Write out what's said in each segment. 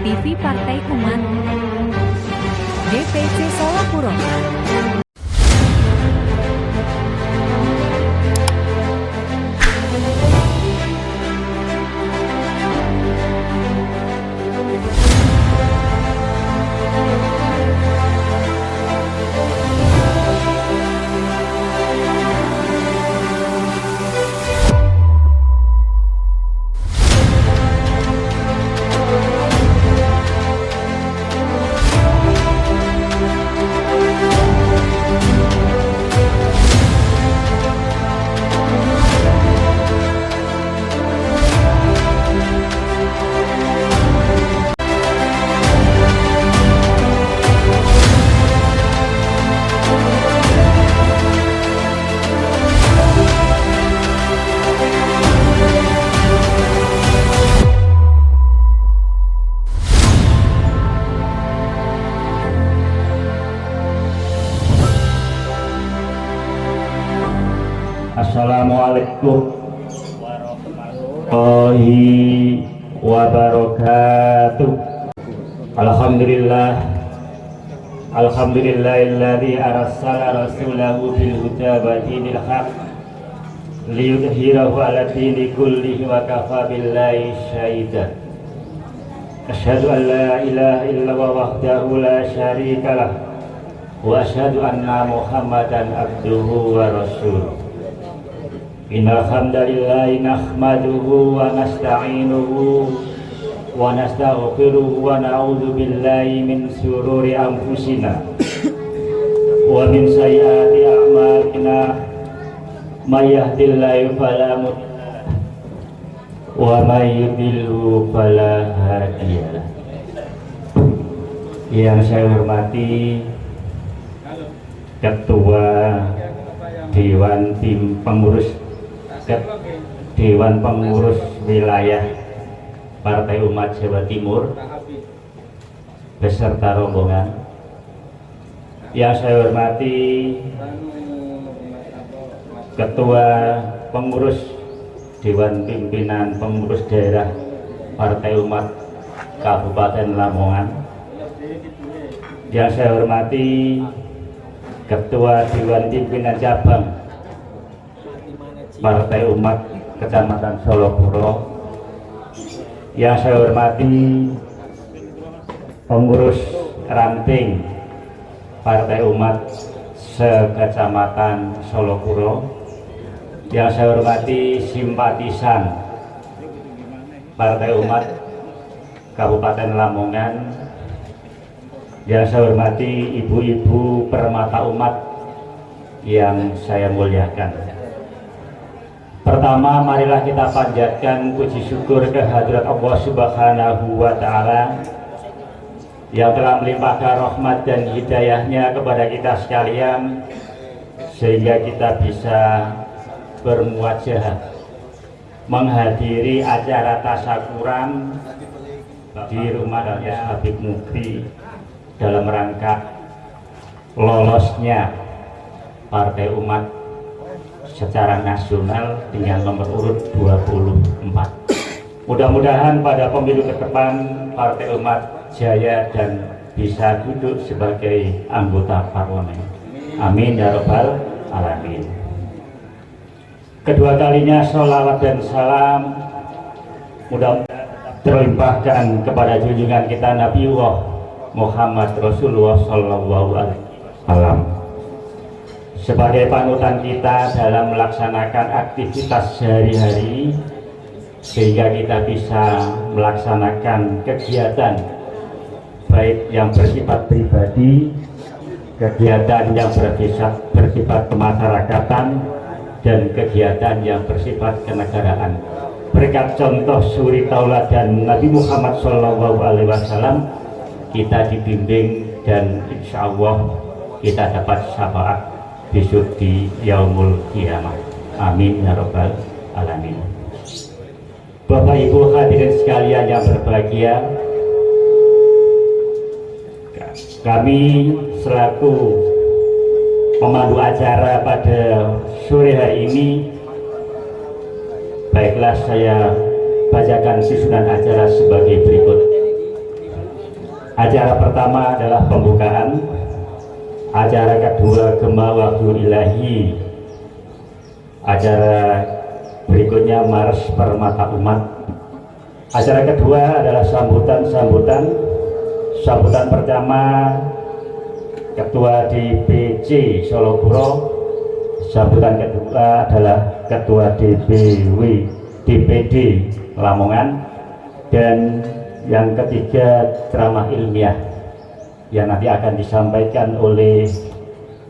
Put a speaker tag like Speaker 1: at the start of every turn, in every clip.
Speaker 1: TV Partai Umat DPC Solopuro.
Speaker 2: Assalamualaikum warahmatullahi wabarakatuh. Alhamdulillahilladzi arsala rasulahu bil huda wa dinil haq liyudhhirahu 'ala dini kullihi wa kafa billahi syahida. Asyhadu an la ilaha illallah wahdahu la syarika lah wa asyhadu anna Muhammadan abduhu wa rasuluh. Innal hamdalillahi nahmaduhu wa nasta'inuhu wa nastaghfiruhu wa na'udzu billahi min shururi anfusina wa min sayyiati a'malina may yahdihillahu fala mudilla wa may yudlilhu fala hadiyalah. Yang saya hormati Ketua Dewan Pengurus Wilayah Partai Umat Jawa Timur beserta rombongan. Yang saya hormati Ketua Pengurus Dewan Pimpinan Pengurus Daerah Partai Umat Kabupaten Lamongan. Yang saya hormati Ketua Dewan Pimpinan Cabang Partai Umat Kecamatan Solopuro. Yang saya hormati pengurus ranting Partai Umat se-Kecamatan Solopuro. Yang saya hormati simpatisan Partai Umat Kabupaten Lamongan. Yang saya hormati ibu-ibu permata umat yang saya muliakan. Pertama, marilah kita panjatkan puji syukur kehadirat Allah Subhanahu wa Ta'ala yang telah melimpahkan rahmat dan hidayahnya kepada kita sekalian, sehingga kita bisa bermuwajahah menghadiri acara tasyakuran di rumah Habib Mukri dalam rangka lolosnya Partai Umat secara nasional dengan nomor urut 24. Mudah-mudahan pada pemilu ke depan Partai Umat jaya dan bisa duduk sebagai anggota parlemen. Amin ya rabbal alamin. Kedua kalinya sholawat dan salam mudah-mudahan terlimpahkan kepada junjungan kita Nabiullah Muhammad Rasulullah Sallallahu Alaihi Wasallam sebagai panutan kita dalam melaksanakan aktivitas sehari-hari, sehingga kita bisa melaksanakan kegiatan baik yang bersifat pribadi, kegiatan yang bersifat kemasyarakatan, dan kegiatan yang bersifat kenegaraan. Berkat contoh suri tauladan Nabi Muhammad SAW, kita dibimbing dan insya Allah kita dapat syafaat besok di yaumul kiamah. Amin ya rabbal alamin. Bapak Ibu hadirin sekalian yang berbahagia, kami selaku pemandu acara pada sore hari ini, baiklah saya bacakan susunan acara sebagai berikut. Acara pertama adalah pembukaan, acara kedua Gema Waktu Ilahi, acara berikutnya Mars Permata Umat. Acara kedua adalah sambutan pertama Ketua DPC Solo Puro, sambutan kedua adalah Ketua DPD Lamongan, dan yang ketiga ceramah ilmiah yang nanti akan disampaikan oleh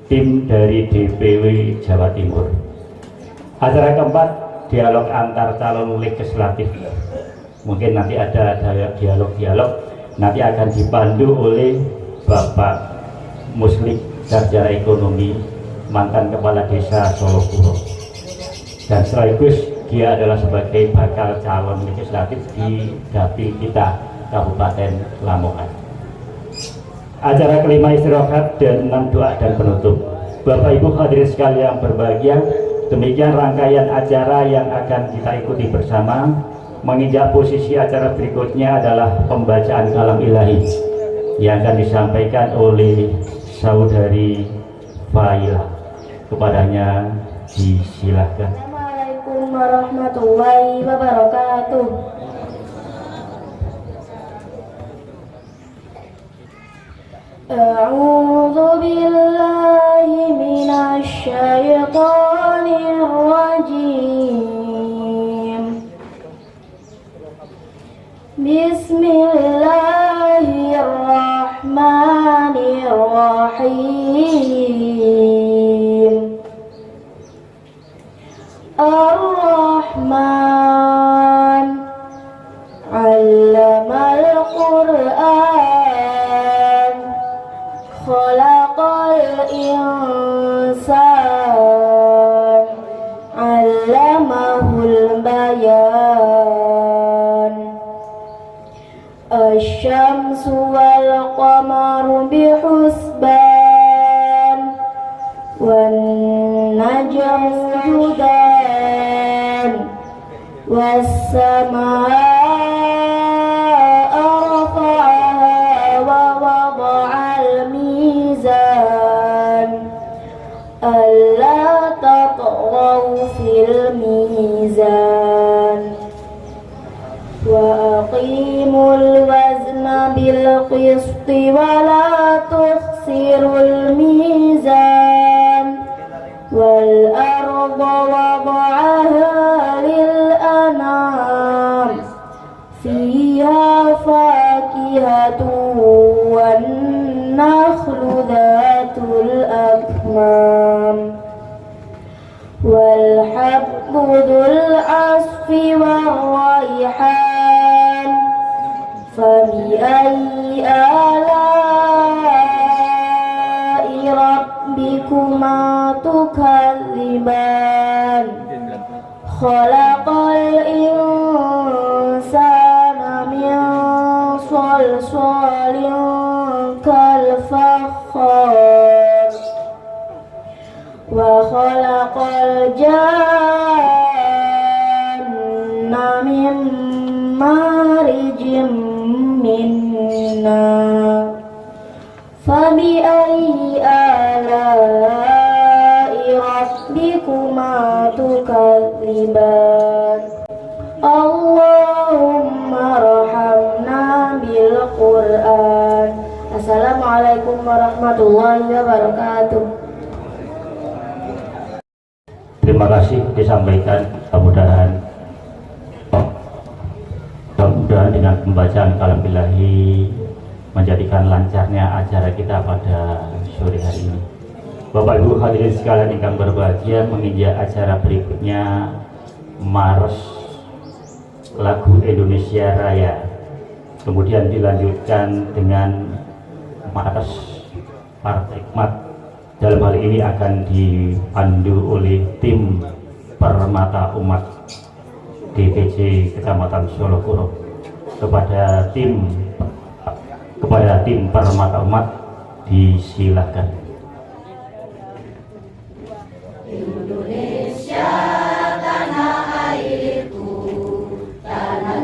Speaker 2: tim dari DPW Jawa Timur. Acara keempat dialog antar calon legislatif. Mungkin nanti ada dialog-dialog, nanti akan dipandu oleh Bapak Muslik Sarjana Ekonomi, mantan Kepala Desa Solo Puro, dan sekaligus dia adalah sebagai bakal calon legislatif di dapil kita Kabupaten Lamongan. Acara kelima istirahat dan 6 doa dan penutup. Bapak Ibu hadirin sekalian berbahagia, demikian rangkaian acara yang akan kita ikuti bersama. Menginjak posisi acara berikutnya adalah pembacaan kalam ilahi yang akan disampaikan oleh Saudari Failah. Kepadanya disilahkan.
Speaker 3: Assalamualaikum warahmatullahi wabarakatuh. A'udzu billahi minasy syaithanir rajim. Bismillahirrahmanirrahim. Ar-Rahman 'allamal Qur'an, khalaqal insan, 'allamahul bayan. Asy-syamsu wal qamaru bihusban, wan najmu yudan, was-samaa'a rafa'aha wa wada'al mizan, alla tatghaw fil mizan, wa aqimul wazna bil qisti wa la tukhsirul mizan, wal arda wada'aha lil anam, fiha fakihatun wan nakhlu dhatul akmam, wal habbu dhul asfi war raihan, fabi ayyi ala'i rabbikuma tukadziban. Khalaqal insana min salsalin kal fakhar, wa khalaqal janna min marijim min nar, fabi ayyi ala'i rabbikuma tukadziban. Allahumma rahamna bil Qur'an. Assalamualaikum warahmatullahi wabarakatuh.
Speaker 2: Terima kasih disampaikan, mudah-mudahan dengan pembacaan kalam ilahi menjadikan lancarnya acara kita pada sore hari ini. Bapak Ibu hadirin sekalian yang berbahagia, menginjak acara berikutnya Mars lagu Indonesia Raya, kemudian dilanjutkan dengan Mars Partai Umat. Dalam hal ini akan dipandu oleh tim Permata Umat DPC Kecamatan Solo Puro. Kepada tim Permata Umat disilahkan.
Speaker 4: Indonesia tanah airku, tanah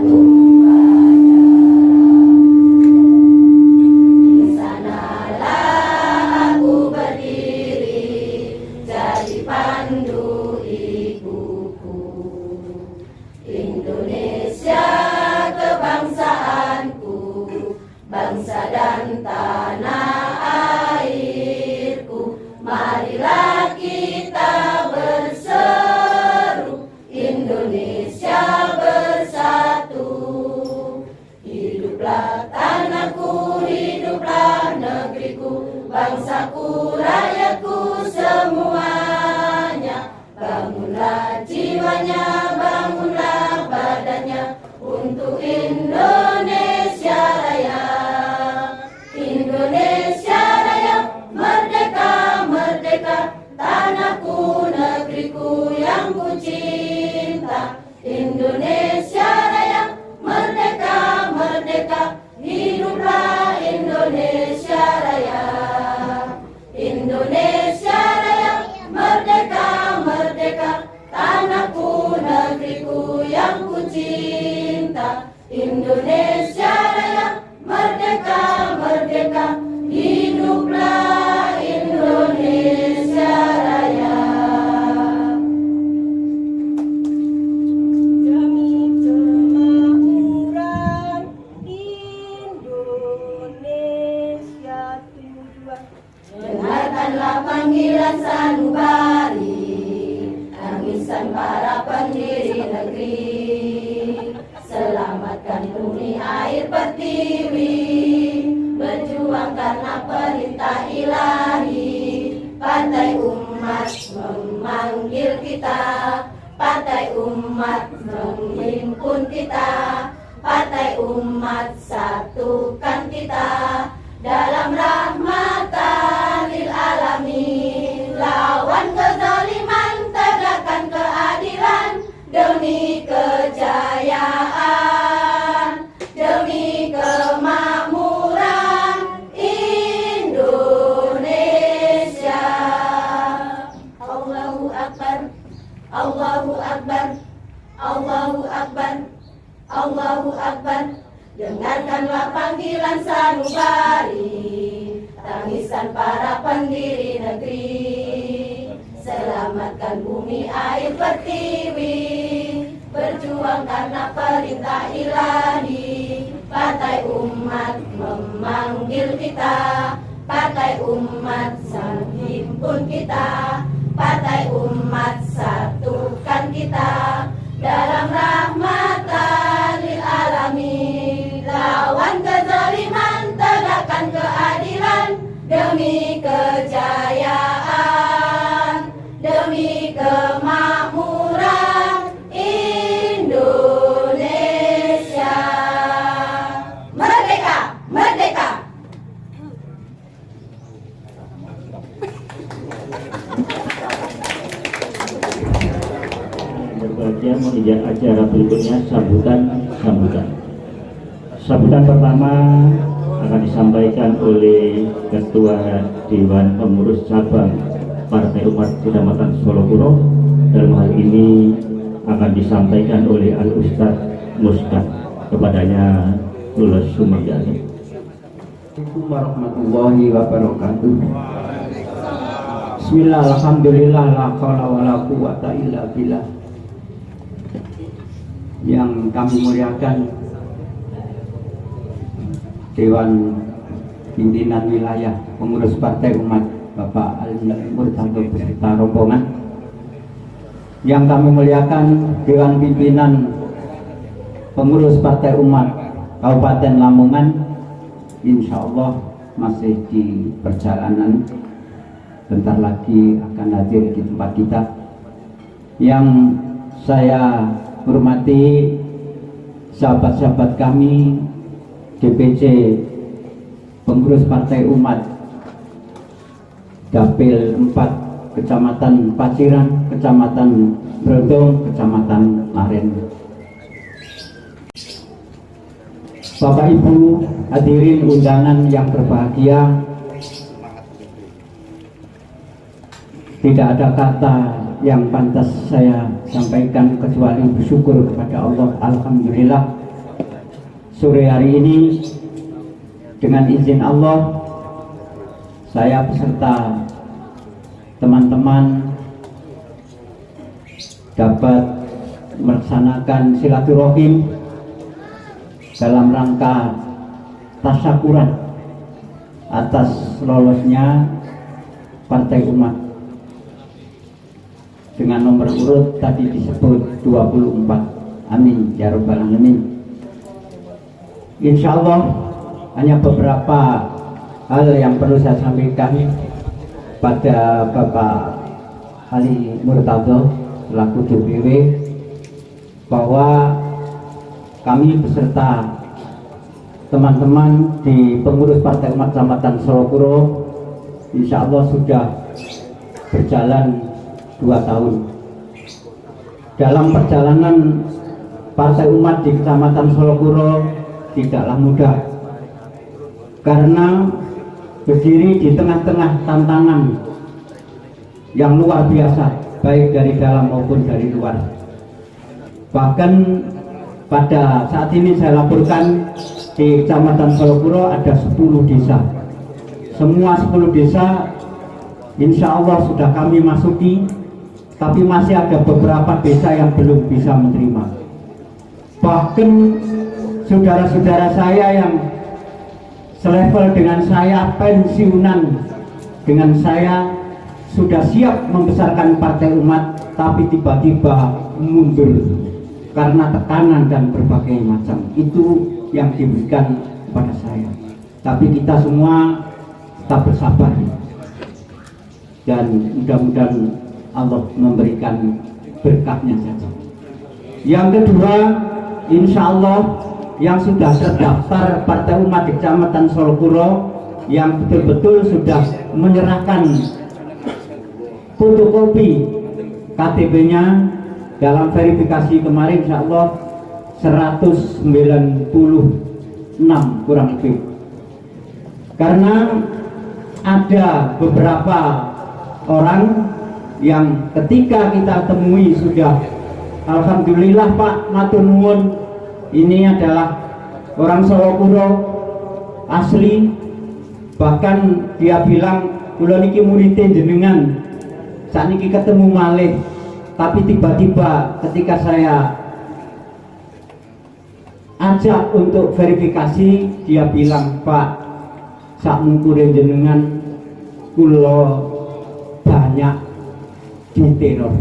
Speaker 4: Indonesia Raya. Indonesia Raya, merdeka, merdeka, tanahku, negeriku yang ku cinta. Indonesia Raya, merdeka, merdeka, hiduplah Indonesia Raya. Indonesia Raya, merdeka, merdeka, tanahku, negeriku yang ku cinta. Indonesia Raya, merdeka, merdeka, hiduplah Indonesia Raya.
Speaker 5: Demi kemakmuran Indonesia tujuan.
Speaker 4: Dengarkanlah panggilan sanubari, tangisan para pendiri negeri. Selamatkan bumi air pertiwi, berjuang karena perintah ilahi. Partai Umat memanggil kita, Partai Umat menghimpun kita. Partai Umat satukan kita dalam rahmatan lil alamin. Lawan kezaliman, tegakkan keadilan demi kejayaan, demi kemakmuran Indonesia. Allahu Akbar, Allahu Akbar, Allahu Akbar, Allahu Akbar. Dengarkanlah panggilan sanubari, tangisan para pendiri negeri. Selamatkan bumi air pertiwi, berjuang karena perintah ilahi. Partai Umat memanggil kita, Partai Umat menghimpun kita. Partai Umat satukan kita dalam rahmatan lil alamin. Lawan kezaliman, tegakkan keadilan demi kejayaan, demi kemakmuran Indonesia. Merdeka, merdeka.
Speaker 2: Berbahagia meninjau acara berikutnya sambutan. Sambutan pertama akan disampaikan oleh Ketua Dewan Pengurus Cabang Partai Umat Kecamatan Solokuro. Dalam hal ini akan disampaikan oleh Al Ustadz Muskat, kepadanya lulus Sumagali.
Speaker 6: Assalamualaikum warahmatullahi wabarakatuh. Bismillah, alhamdulillah, la haula wala quwata illa billah. Yang kami muliakan Dewan Pimpinan Wilayah Pengurus Partai Umat Bapak Al-Murtado beserta rombongan. Yang kami muliakan Dewan Pimpinan Pengurus Partai Umat Kabupaten Lamongan, insya Allah masih di perjalanan, bentar lagi akan hadir di tempat kita. Yang saya hormati sahabat-sahabat kami DPC Pengurus Partai Umat Dapil 4 Kecamatan Paciran, Kecamatan Brondong, Kecamatan Laren. Bapak Ibu hadirin undangan yang berbahagia, tidak ada kata yang pantas saya sampaikan kecuali bersyukur kepada Allah. Alhamdulillah, sore hari ini dengan izin Allah saya beserta teman-teman dapat melaksanakan silaturahim dalam rangka tasyakuran atas lolosnya Partai Umat dengan nomor urut tadi disebut 24. Amin ya rabbal alamin. Insya Allah hanya beberapa hal yang perlu saya sampaikan pada Bapak Ali Murtado selaku DPW, bahwa kami beserta teman-teman di pengurus Partai Umat Kecamatan Solokuro insya Allah sudah berjalan 2 tahun. Dalam perjalanan Partai Umat di Kecamatan Solokuro tidaklah mudah, karena berdiri di tengah-tengah tantangan yang luar biasa, baik dari dalam maupun dari luar. Bahkan pada saat ini saya laporkan di Kecamatan Solokuro ada 10 desa. Semua 10 desa insya Allah sudah kami masuki, tapi masih ada beberapa desa yang belum bisa menerima. Bahkan saudara-saudara saya yang selevel dengan saya, pensiunan dengan saya, sudah siap membesarkan Partai Umat, tapi tiba-tiba mundur karena tekanan dan berbagai macam. Itu yang diberikan kepada saya. Tapi kita semua tetap bersabar, dan mudah-mudahan Allah memberikan berkahnya saja. Yang kedua, insya Allah yang sudah terdaftar Partai Umat di Kecamatan Solokuro, yang betul-betul sudah menyerahkan fotokopi KTP-nya dalam verifikasi kemarin, insya Allah 196 kurang lebih. Karena ada beberapa orang yang ketika kita temui sudah, alhamdulillah Pak, matur nuwun, ini adalah orang Solokuro asli, bahkan dia bilang kula niki muridé jenengan, sakniki ketemu malih. Tapi tiba-tiba ketika saya ajak untuk verifikasi, dia bilang, Pak, sak mungkure jenengan kula banyak diteror,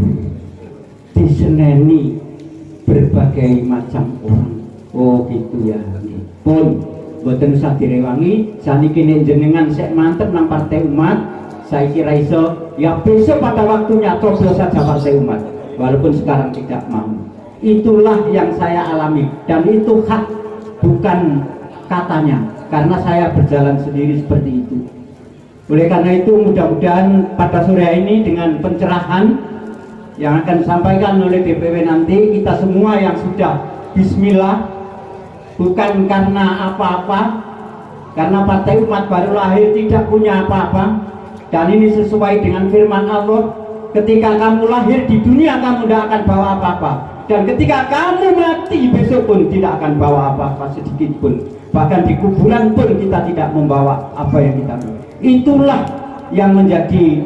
Speaker 6: diseneni berbagai macam orang. Oh gitu ya. Pun boten usah direwangi, saniki nek jenengan sek mantep nang Partai Umat, saya kira iso ya besok pada waktunya coblos saja Partai Umat, walaupun sekarang tidak mau. Itulah yang saya alami, dan itu hak, bukan katanya, karena saya berjalan sendiri seperti itu. Oleh karena itu mudah-mudahan pada sore ini dengan pencerahan yang akan disampaikan oleh DPW nanti, kita semua yang sudah bismillah, bukan karena apa-apa, karena Partai Umat baru lahir tidak punya apa-apa, dan ini sesuai dengan firman Allah, ketika kamu lahir di dunia kamu tidak akan bawa apa-apa, dan ketika kamu mati besok pun tidak akan bawa apa-apa sedikit pun, bahkan di kuburan pun kita tidak membawa apa yang kita bawa. Itulah yang menjadi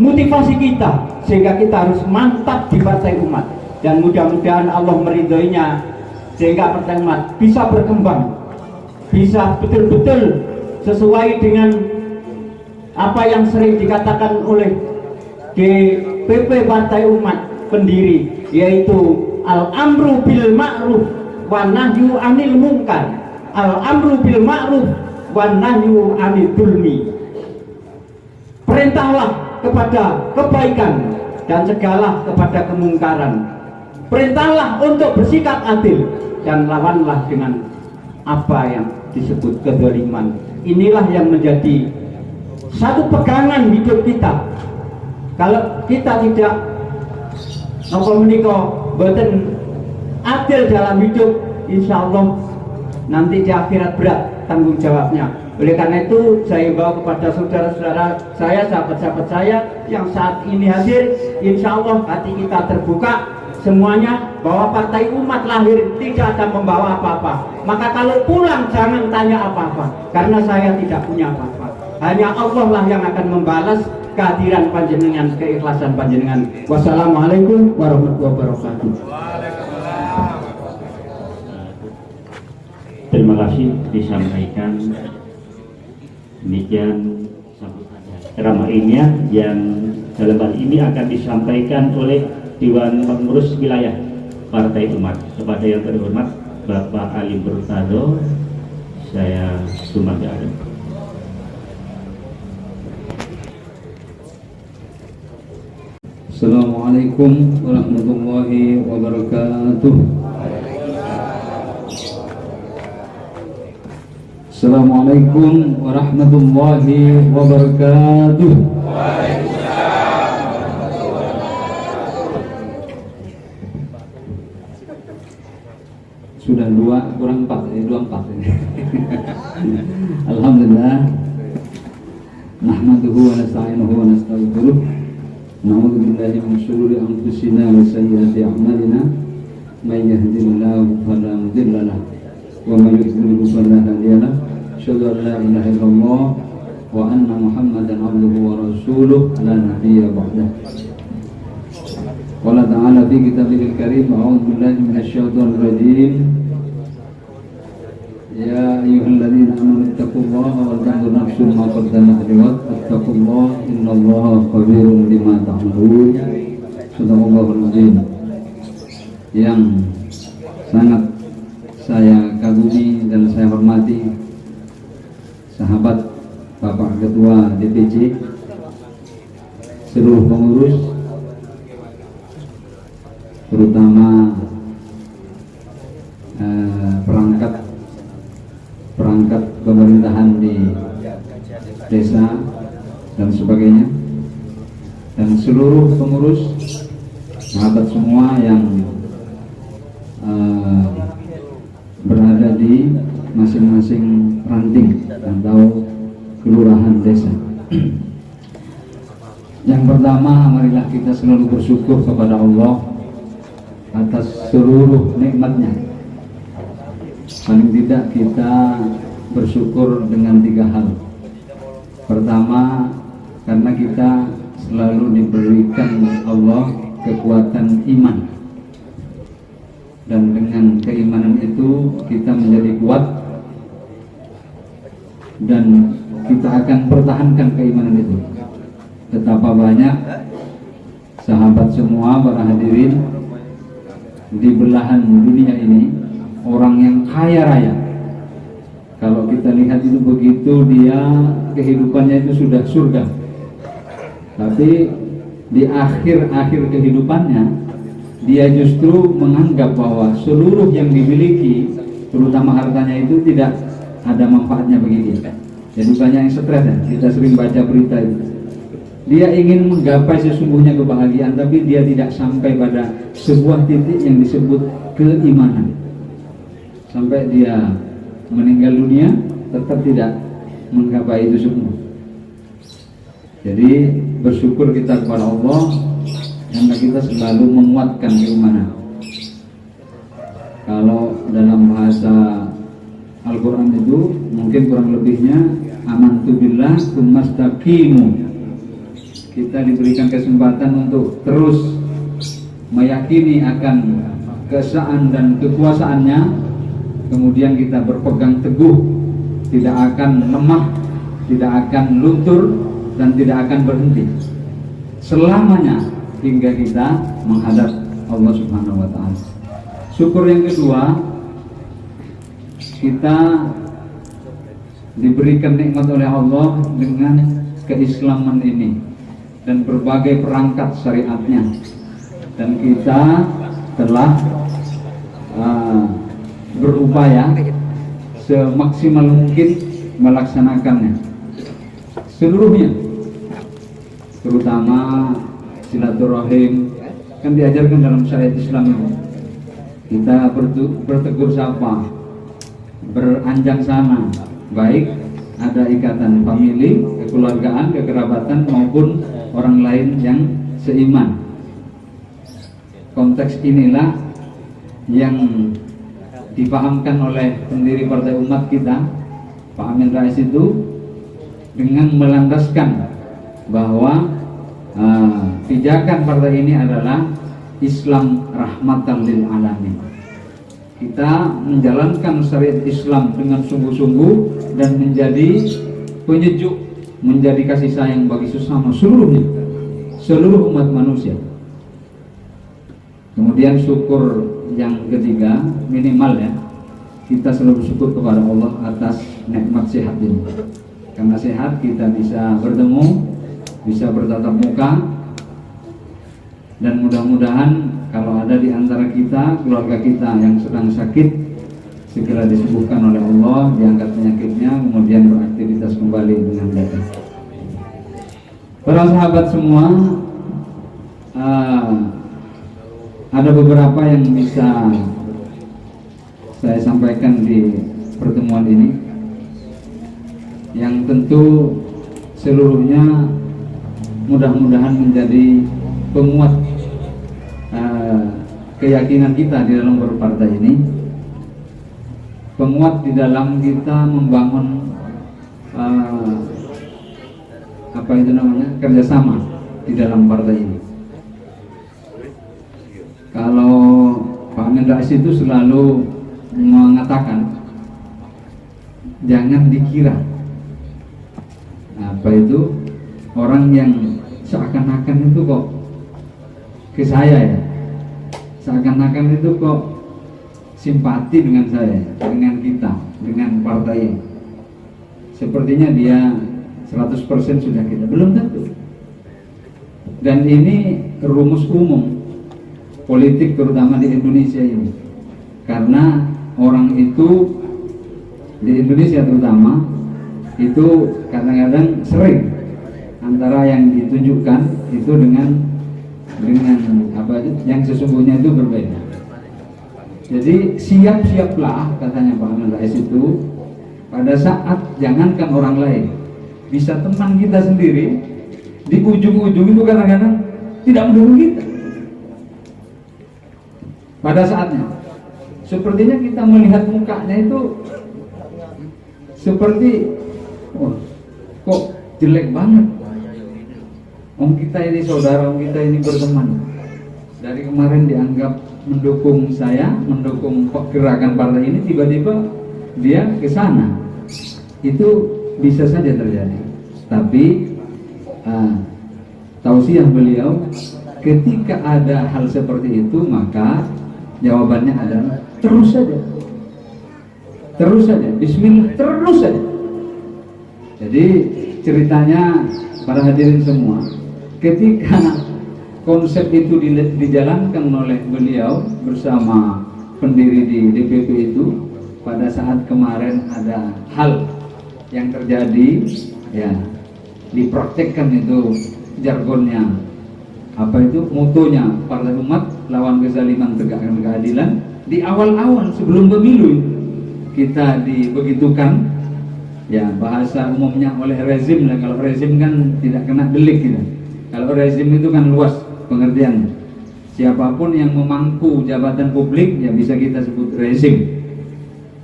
Speaker 6: motivasi kita, sehingga kita harus mantap di Partai Umat, dan mudah-mudahan Allah meridhoinya sehingga Partai Umat bisa berkembang, bisa betul-betul sesuai dengan apa yang sering dikatakan oleh DPP Partai Umat pendiri, yaitu al-amru bil ma'ruf wa nahyu 'anil munkar, al-amru bil ma'ruf wa nahyu 'anil dzulmi. Perintahlah kepada kebaikan dan cegahlah kepada kemungkaran. Perintahlah untuk bersikap adil dan lawanlah dengan apa yang disebut kezaliman. Inilah yang menjadi satu pegangan hidup kita. Kalau kita tidak boten adil dalam hidup, insya Allah nanti di akhirat berat tanggung jawabnya. Oleh karena itu saya bawa kepada saudara-saudara saya, sahabat-sahabat saya yang saat ini hadir, insya Allah hati kita terbuka semuanya, bahwa Partai Umat lahir tidak akan membawa apa-apa. Maka kalau pulang jangan tanya apa-apa, karena saya tidak punya apa-apa. Hanya Allah lah yang akan membalas kehadiran panjenengan, keikhlasan panjenengan. Wassalamualaikum warahmatullahi wabarakatuh.
Speaker 2: Terima kasih disampaikan. Demikian ceramah ilmiah yang dalam hal ini akan disampaikan oleh Dewan Pengurus Wilayah Partai Umat. Kepada yang terhormat Bapak Ali Murtado, saya sumbangan.
Speaker 7: Assalamualaikum warahmatullahi wabarakatuh.
Speaker 6: Assalamualaikum warahmatullahi wabarakatuh. Sudah dua kurang empat, dua empat ini. Alhamdulillah. Nahmaduhu wa nasta'inuhu wa nastaghfiruh. Na'udzu billahi min shururi anfusina wa sayyiati a'malina. May yahdihillahu fala mudilla lahu wa may yudlil fala hadiya lahu. Asyhadu an la ilaha illallah wa anna Muhammadan abduhu wa rasuluh la nabiyya ba'dahu. Qala ta'ala fi kitabihil karim a'udzu billahi minasyaitonir rajim. Ya ayyuhalladzina amanu taqullaha wal tanzur nafsun ma qaddamat lighad wattaqullaha innallaha khabirum bima ta'malun. Shadaqallahul azim. Yang sangat saya kagumi dan saya hormati sahabat Bapak Ketua DPC, seluruh pengurus, terutama perangkat pemerintahan di desa dan sebagainya, dan seluruh pengurus, sahabat semua yang berada di masing-masing ranting atau kelurahan desa. Yang pertama, marilah kita selalu bersyukur kepada Allah atas seluruh nikmatnya. Paling tidak kita bersyukur dengan tiga hal. Pertama, karena kita selalu diberikan Allah kekuatan iman, dan dengan keimanan itu kita menjadi kuat, dan kita akan pertahankan keimanan itu. Betapa banyak sahabat semua, para hadirin, di belahan dunia ini orang yang kaya raya. Kalau kita lihat itu begitu, dia kehidupannya itu sudah surga. Tapi di akhir-akhir kehidupannya, dia justru menganggap bahwa seluruh yang dimiliki, terutama hartanya, itu tidak ada manfaatnya bagi dia. Jadi banyak yang stres ya, kita sering baca berita itu. Dia ingin menggapai sesungguhnya kebahagiaan, tapi dia tidak sampai pada sebuah titik yang disebut keimanan. Sampai dia meninggal dunia, tetap tidak menggapai itu semua. Jadi bersyukur kita kepada Allah, karena kita selalu menguatkan keimanan. Kalau dalam bahasa Al-Quran itu mungkin kurang lebihnya amantu billah tsummastaqimu. Kita diberikan kesempatan untuk terus meyakini akan keesaan dan kekuasaannya, kemudian kita berpegang teguh, tidak akan lemah, tidak akan luntur, dan tidak akan berhenti selamanya hingga kita menghadap Allah Subhanahu wa ta'ala. Syukur yang kedua, kita diberikan nikmat oleh Allah dengan keislaman ini dan berbagai perangkat syariatnya, dan kita telah berupaya semaksimal mungkin melaksanakannya seluruhnya, terutama silaturahim. Kan diajarkan dalam syariat Islam ini, kita bertegur sapa, beranjang sana, baik ada ikatan famili, kekeluargaan, kekerabatan maupun orang lain yang seiman. Konteks inilah yang dipahamkan oleh pendiri Partai Umat kita, Pak Amin Rais, itu dengan melandaskan bahwa pijakan partai ini adalah Islam rahmatan lil alamin. Kita menjalankan syariat Islam dengan sungguh-sungguh dan menjadi penyejuk, menjadi kasih sayang bagi sesama seluruhnya, seluruh umat manusia. Kemudian syukur yang ketiga, minimal ya, kita selalu bersyukur kepada Allah atas nikmat sehat ini. Karena sehat kita bisa bertemu, bisa bertatap muka, dan mudah-mudahan kalau ada di antara kita, keluarga kita yang sedang sakit, segera disembuhkan oleh Allah, diangkat penyakitnya, kemudian beraktivitas kembali dengan baik. Para sahabat semua, ada beberapa yang bisa saya sampaikan di pertemuan ini, yang tentu seluruhnya mudah-mudahan menjadi penguat keyakinan kita di dalam berpartai ini, penguat di dalam kita membangun kerjasama di dalam partai ini. Kalau Pak Amin Rais itu selalu mengatakan, jangan dikira orang yang seakan-akan itu kok ke saya ya, seakan-akan itu kok simpati dengan saya, dengan kita, dengan partai. Sepertinya dia 100% sudah kita, belum tentu. Dan ini rumus umum politik terutama di Indonesia ini, karena orang itu di Indonesia terutama itu kadang-kadang sering antara yang ditunjukkan itu dengan yang sesungguhnya itu berbeda. Jadi siap-siaplah, katanya Pak Amin Rais itu, pada saat jangankan orang lain, bisa teman kita sendiri di ujung-ujung itu kadang-kadang tidak mendukung kita. Pada saatnya, sepertinya kita melihat mukanya itu seperti, kok jelek banget. Kita ini saudara, kita ini berteman. Dari kemarin dianggap mendukung saya, mendukung gerakan partai ini, tiba-tiba dia ke sana. Itu bisa saja terjadi. Tapi tausiah beliau, ketika ada hal seperti itu, maka jawabannya adalah terus saja, bismillah, terus saja. Jadi ceritanya para hadirin semua, ketika konsep itu dijalankan oleh beliau bersama pendiri di DPP itu, pada saat kemarin ada hal yang terjadi, ya dipraktekkan itu jargonnya, motonya Partai Umat lawan kezaliman, tegakkan keadilan. Di awal-awal sebelum pemilu kita dibegitukan, ya bahasa umumnya oleh rezim lah. Kalau rezim kan tidak kena delik gitu. Kalau rezim itu kan luas pengertiannya. Siapapun yang memangku jabatan publik ya bisa kita sebut rezim.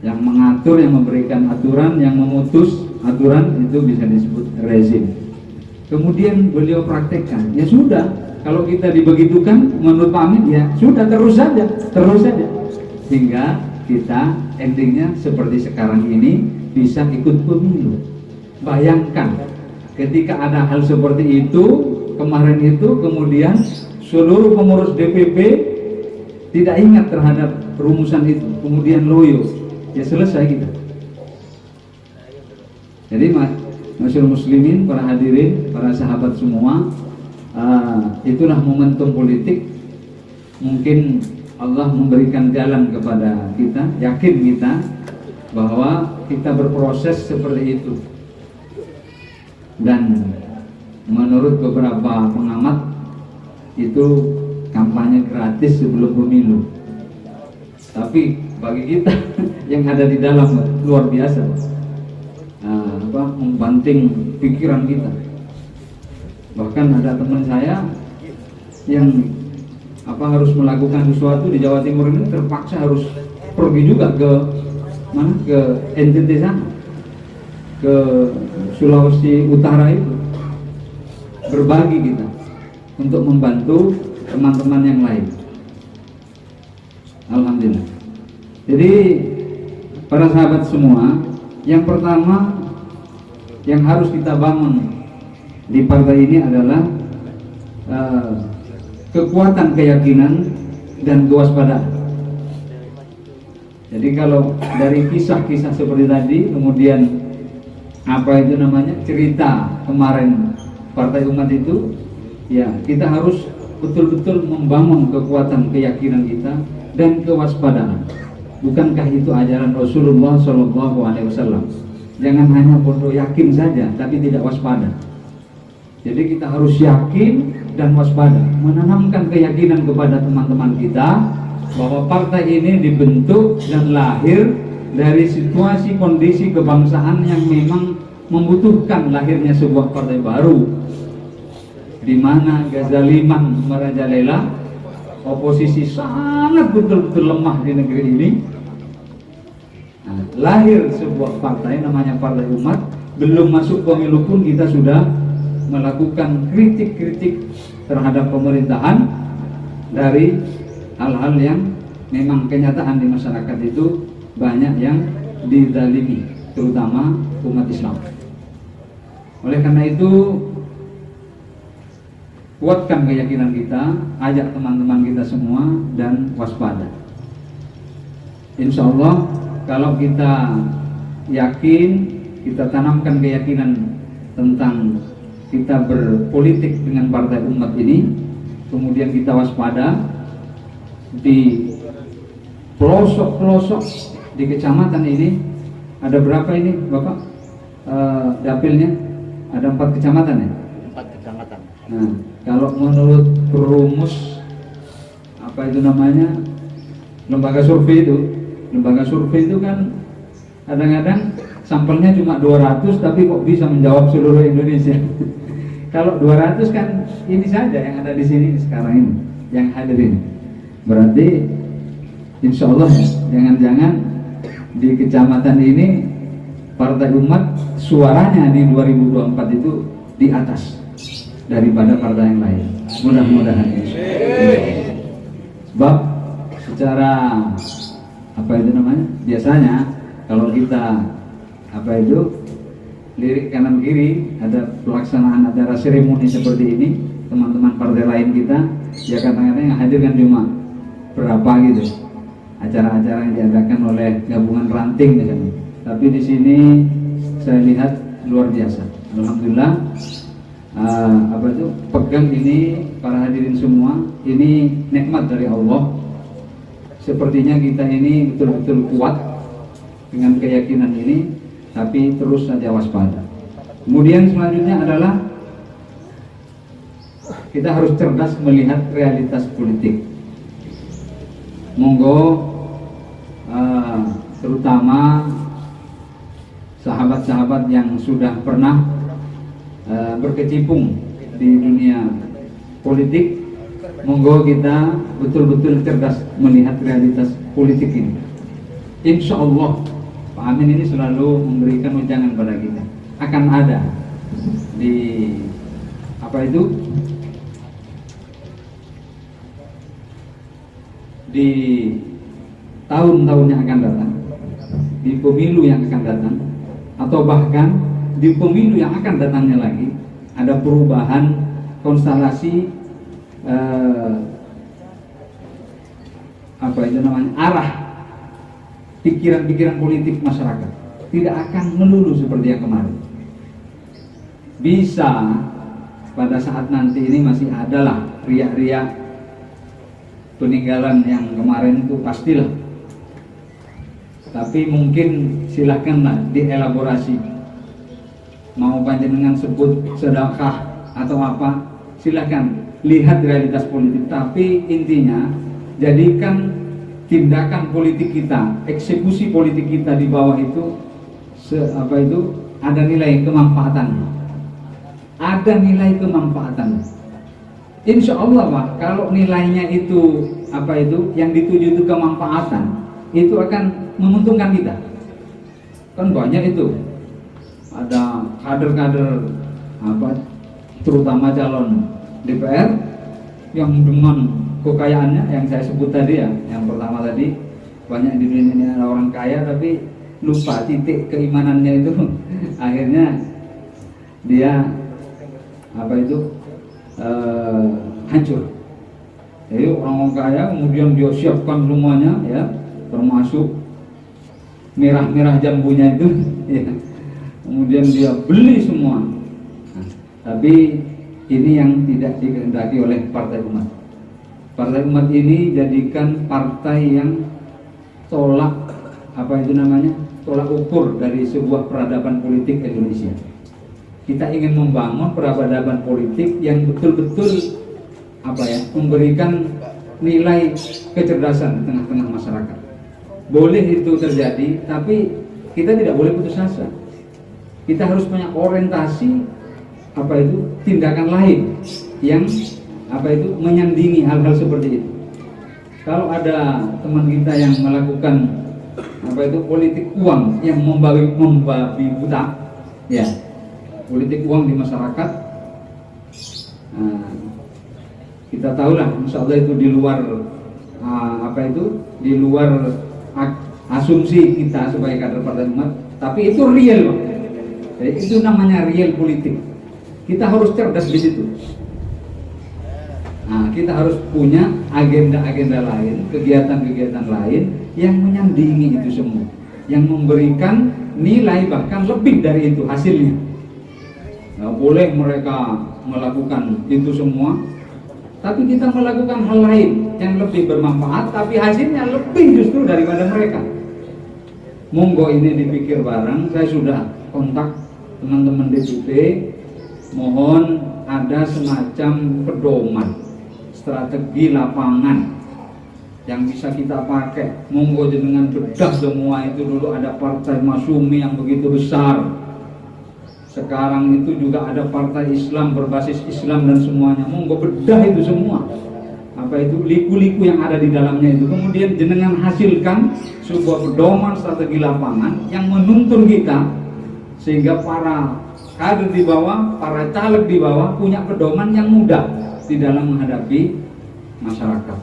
Speaker 6: Yang mengatur, yang memberikan aturan, yang memutus aturan itu bisa disebut rezim. Kemudian beliau praktekkan, ya sudah, kalau kita dibegitukan menurut Pak Amin, ya sudah terus saja, hingga kita endingnya seperti sekarang ini bisa ikut pemilu. Bayangkan ketika ada hal seperti itu kemarin itu, kemudian seluruh pengurus DPP tidak ingat terhadap rumusan itu, kemudian loyo, ya selesai kita. Jadi masyarakat muslimin, para hadirin, para sahabat semua, itulah momentum politik. Mungkin Allah memberikan jalan kepada kita, yakin kita bahwa kita berproses seperti itu. Dan menurut beberapa pengamat itu kampanye gratis sebelum pemilu. Tapi bagi kita yang ada di dalam luar biasa, membanting pikiran kita. Bahkan ada teman saya yang harus melakukan sesuatu di Jawa Timur ini, terpaksa harus pergi juga ke NTT sana, ke Sulawesi Utara itu, berbagi kita untuk membantu teman-teman yang lain. Alhamdulillah. Jadi para sahabat semua, yang pertama yang harus kita bangun di partai ini adalah kekuatan keyakinan dan kewaspadaan. Jadi kalau dari kisah-kisah seperti tadi, kemudian cerita kemarin Partai Umat itu, ya kita harus betul-betul membangun kekuatan keyakinan kita dan kewaspadaan. Bukankah itu ajaran Rasulullah SAW? Jangan hanya bodoh yakin saja, tapi tidak waspada. Jadi kita harus yakin dan waspada, menanamkan keyakinan kepada teman-teman kita bahwa partai ini dibentuk dan lahir dari situasi kondisi kebangsaan yang memang membutuhkan lahirnya sebuah partai baru, di mana kezaliman merajalela, oposisi sangat betul-betul lemah di negeri ini. Nah, lahir sebuah partai namanya Partai Umat. Belum masuk pemilu pun kita sudah melakukan kritik-kritik terhadap pemerintahan dari hal-hal yang memang kenyataan di masyarakat itu banyak yang dizalimi, terutama umat Islam. Oleh karena itu, kuatkan keyakinan kita, ajak teman-teman kita semua dan waspada. Insya Allah kalau kita yakin, kita tanamkan keyakinan tentang kita berpolitik dengan Partai Umat ini, kemudian kita waspada di pelosok-pelosok di kecamatan ini. Ada berapa ini Bapak dapilnya? Ada 4 kecamatan ya?
Speaker 2: 4 kecamatan.
Speaker 6: Nah, kalau menurut rumus apa itu namanya, lembaga survei itu kan kadang-kadang sampelnya cuma 200 tapi kok bisa menjawab seluruh Indonesia. Kalau 200 kan ini saja yang ada di sini sekarang ini, yang hadir ini. Berarti insya Allah jangan-jangan di kecamatan ini Partai Umat suaranya di 2024 itu di atas daripada partai yang lain. Mudah-mudahan. Sebab secara apa itu namanya, biasanya kalau kita apa itu lirik kanan kiri ada pelaksanaan acara seremoni seperti ini, teman-teman partai lain kita ya kadang-kadang yang hadir kan cuma berapa gitu, acara-acara yang diadakan oleh gabungan ranting misalnya. Tapi di sini saya lihat luar biasa. Alhamdulillah, apa itu, pegang ini para hadirin semua, ini nikmat dari Allah. Sepertinya kita ini betul-betul kuat dengan keyakinan ini, tapi terus saja waspada. Kemudian selanjutnya adalah kita harus cerdas melihat realitas politik. Monggo terutama sahabat-sahabat yang sudah pernah berkecimpung di dunia politik, monggo kita betul-betul cerdas melihat realitas politik ini. Insya Allah Pak Amin ini selalu memberikan ujangan pada kita, akan ada di apa itu, di tahun-tahun yang akan datang, di pemilu yang akan datang, atau bahkan di pemilu yang akan datangnya lagi, ada perubahan konstelasi apa itu namanya, arah pikiran-pikiran politik masyarakat. Tidak akan melulu seperti yang kemarin. Bisa pada saat nanti ini masih adalah riak-riak peninggalan yang kemarin itu, pastilah. Tapi mungkin silahkanlah dielaborasi, mau panjenengan sebut sedekah atau apa, silahkan lihat realitas politik. Tapi intinya jadikan tindakan politik kita, eksekusi politik kita di bawah itu apa itu, ada nilai kemanfaatan, ada nilai kemanfaatan. Insya Allah Pak, kalau nilainya itu apa itu, yang dituju itu kemanfaatan, itu akan menguntungkan kita. Kan banyak itu, ada kader-kader apa, terutama calon DPR yang dengan kekayaannya yang saya sebut tadi ya, yang pertama tadi, banyak di dunia ini ada orang kaya tapi lupa titik keimanannya itu. Akhirnya dia apa itu hancur. Jadi orang kaya kemudian dia siapkan semuanya ya, termasuk merah-merah jambunya itu ya. Kemudian dia beli semua. Nah, tapi ini yang tidak dikehendaki oleh Partai Umat. Partai Umat ini jadikan partai yang tolak tolak ukur dari sebuah peradaban politik Indonesia. Kita ingin membangun peradaban politik yang betul-betul memberikan nilai kecerdasan di tengah-tengah masyarakat. Boleh itu terjadi, tapi kita tidak boleh putus asa. Kita harus punya orientasi tindakan lain yang menyandingi hal-hal seperti itu. Kalau ada teman kita yang melakukan politik uang yang membabi buta, ya, politik uang di masyarakat, kita tahulah, insya Allah itu di luar di luar asumsi kita sebagai kader Partai Umat, tapi itu real, Pak. Jadi itu namanya real politik. Kita harus cerdas di situ. Nah, kita harus punya agenda-agenda lain, kegiatan-kegiatan lain yang menyandingi itu semua, yang memberikan nilai bahkan lebih dari itu hasilnya. Nah, boleh mereka melakukan itu semua, tapi kita melakukan hal lain yang lebih bermanfaat, tapi hasilnya lebih justru daripada mereka. Monggo ini dipikir bareng. Saya sudah kontak teman-teman DPP, mohon ada semacam pedoman strategi lapangan yang bisa kita pakai. Monggo dengan bedah semua itu. Dulu ada Partai Masyumi yang begitu besar, sekarang itu juga ada partai Islam berbasis Islam dan semuanya. Monggo bedah itu semua, liku-liku yang ada di dalamnya itu. Kemudian jenengan hasilkan sebuah pedoman strategi lapangan yang menuntun kita, sehingga para kader di bawah, para caleg di bawah punya pedoman yang mudah di dalam menghadapi masyarakat.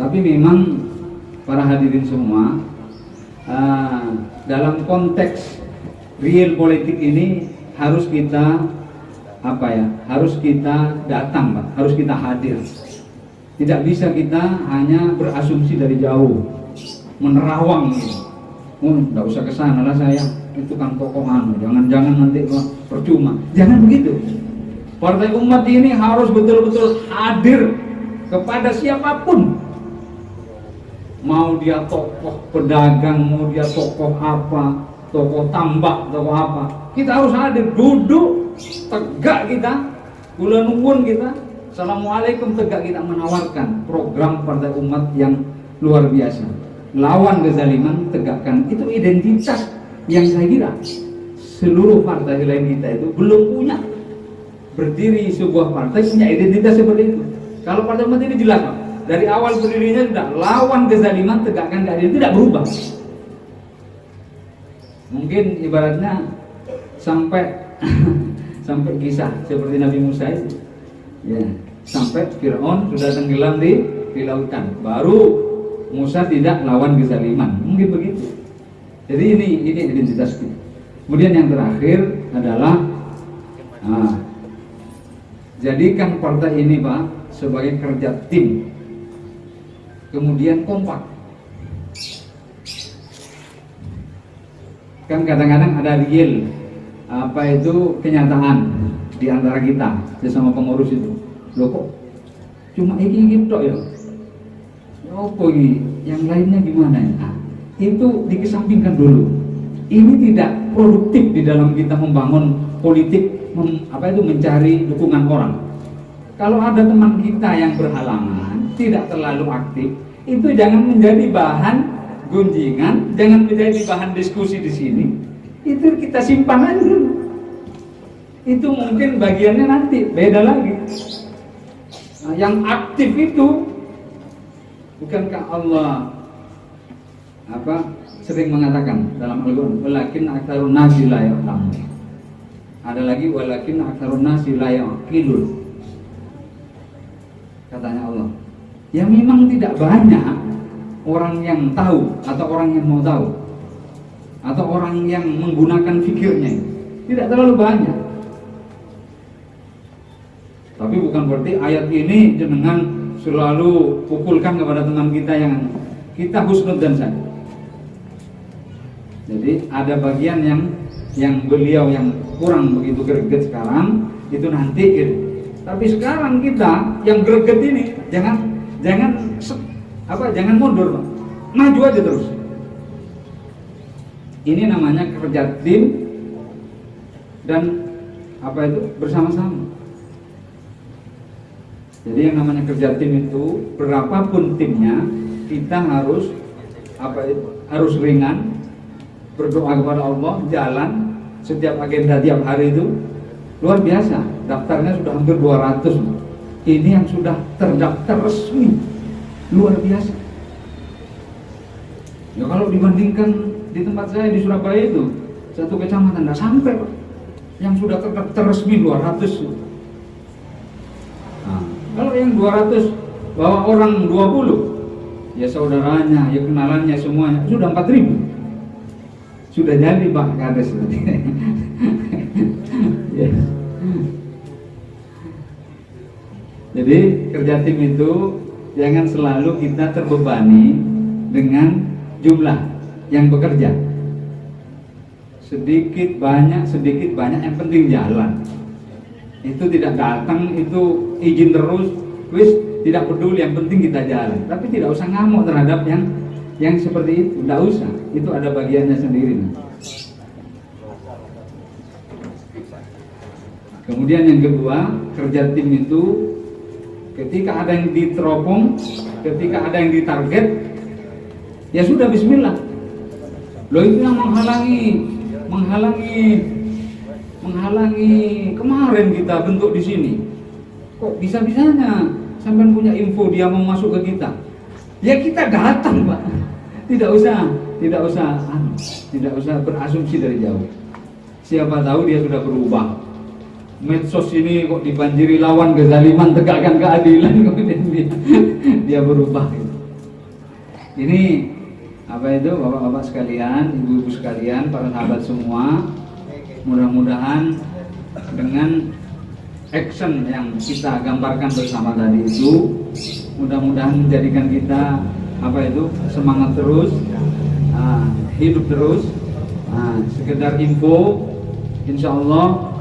Speaker 6: Tapi memang para hadirin semua, dalam konteks real politik ini harus kita harus kita datang, Pak, harus kita hadir. Tidak bisa kita hanya berasumsi dari jauh, menerawang gitu. Nggak usah kesana lah saya, itu kan tokoh jangan-jangan nanti percuma. Jangan begitu. Partai Umat ini harus betul-betul hadir kepada siapapun. Mau dia tokoh pedagang, mau dia tokoh apa, tokoh tambak, tokoh apa, kita harus hadir, duduk tegak kita, kula nuwun kita, assalamualaikum, tegak kita menawarkan program Partai Umat yang luar biasa. Lawan kezaliman, tegakkan. Itu identitas yang saya kira seluruh partai lain kita itu belum punya. Berdiri sebuah partai punya identitas seperti itu. Kalau Partai Umat ini jelas, Pak. Dari awal berdirinya sudah lawan kezaliman, tegakkan keadilan, tidak berubah. Mungkin ibaratnya sampai kisah seperti Nabi Musa itu, ya, sampai Fir'aun sudah tenggelam di lautan, baru Musa tidak lawan kezaliman, mungkin begitu. Jadi ini identitas kita. Kemudian yang terakhir adalah jadikan partai ini, Pak, sebagai kerja tim, kemudian kompak. Kan kadang-kadang ada real kenyataan di antara kita sesama pengurus itu. Loh, kok cuma iki tok ya? Apa ini? Yang lainnya gimana ya? Nah, itu dikesampingkan dulu. Ini tidak produktif di dalam kita membangun politik, mencari dukungan orang. Kalau ada teman kita yang berhalangan, tidak terlalu aktif, itu jangan menjadi bahan gunjingan, jangan menjadi bahan diskusi di sini. Itu kita simpan aja dulu. Itu mungkin bagiannya nanti beda lagi. Nah, yang aktif itu, bukankah Allah sering mengatakan dalam Al-Quran, walakin aktsarun nasi la ya'lamun. Ada lagi walakin aktsarun nasi la ya'qilun. Katanya Allah, ya memang tidak banyak orang yang tahu, atau orang yang mau tahu, atau orang yang menggunakan fikirnya, tidak terlalu banyak. Tapi bukan berarti ayat ini jenengan selalu pukulkan kepada teman kita yang kita husnudzan saja. Jadi ada bagian yang beliau yang kurang begitu greget sekarang, itu nanti gitu. Tapi sekarang kita yang greget ini jangan mundur, Pak.
Speaker 7: maju aja terus. Ini namanya kerja tim dan apa itu bersama-sama. Jadi yang namanya kerja tim itu berapapun timnya, kita harus apa itu harus ringan, berdoa kepada Allah, jalan setiap agenda tiap hari itu luar biasa. Daftarnya sudah hampir 200. Ini yang sudah terdaftar resmi, luar biasa. Ya kalau dibandingkan di tempat saya di Surabaya itu satu kecamatan tidak sampai Pak. Yang sudah terdaftar resmi 200. Nah, kalau yang 200 bawa orang 20, ya saudaranya, ya kenalannya semuanya sudah 4.000. Sudah jadi Pak Kades. Yes. Jadi kerja tim itu jangan selalu kita terbebani dengan jumlah yang bekerja. Sedikit banyak yang penting jalan. Itu tidak datang, itu izin terus, wis tidak peduli, yang penting kita jalan. Tapi tidak usah ngamuk terhadap yang seperti itu, tidak usah. Itu ada bagiannya sendiri. Kemudian yang kedua, kerja tim itu ketika ada yang diteropong, ketika ada yang ditarget, ya sudah bismillah. Loh itu yang menghalangi kemarin kita bentuk di sini. Kok bisa-bisanya sampai punya info dia mau masuk ke kita? Ya kita datang Pak. Tidak usah berasumsi dari jauh. Siapa tahu dia sudah berubah. Medsos ini kok dibanjiri lawan kezaliman, tegakkan keadilan, kemudian dia berubah. Ini apa itu bapak-bapak sekalian, ibu-ibu sekalian, para sahabat semua, mudah-mudahan dengan action yang kita gambarkan bersama tadi itu, mudah-mudahan menjadikan kita apa itu semangat terus, hidup terus. Sekedar info, insya Allah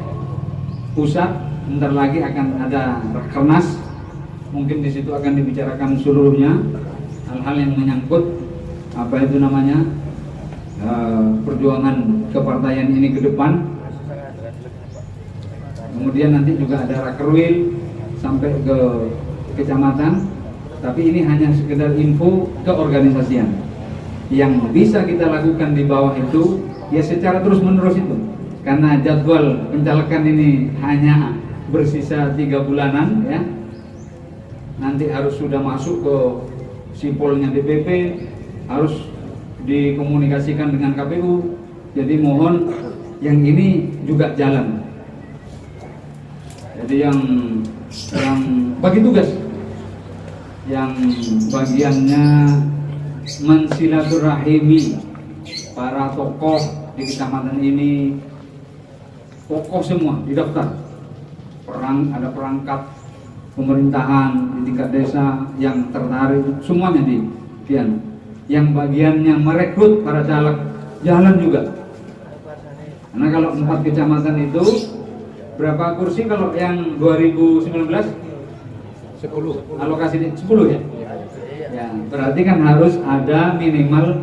Speaker 7: pusat bentar lagi akan ada rakernas, mungkin di situ akan dibicarakan seluruhnya hal-hal yang menyangkut apa itu namanya perjuangan kepartaian ini ke depan. Kemudian nanti juga ada rakerwil sampai ke kecamatan, tapi ini hanya sekedar info keorganisasian. Yang bisa kita lakukan di bawah itu ya secara terus menerus itu. Karena jadwal pencalekan ini hanya bersisa 3 bulanan ya. Nanti harus sudah masuk ke sipolnya DPP, harus dikomunikasikan dengan KPU. Jadi mohon yang ini juga jalan. Jadi yang bagi tugas, yang bagiannya mensilaturahimi para tokoh di kecamatan ini, tokoh semua didaftar. Ada perangkat pemerintahan di tingkat desa yang tertarik, semuanya di pian. Yang bagiannya merekrut para caleg jalan juga. Karena kalau 4 kecamatan itu berapa kursi kalau yang 2019? 10. Alokasi 10 ya? Ya, berarti kan harus ada minimal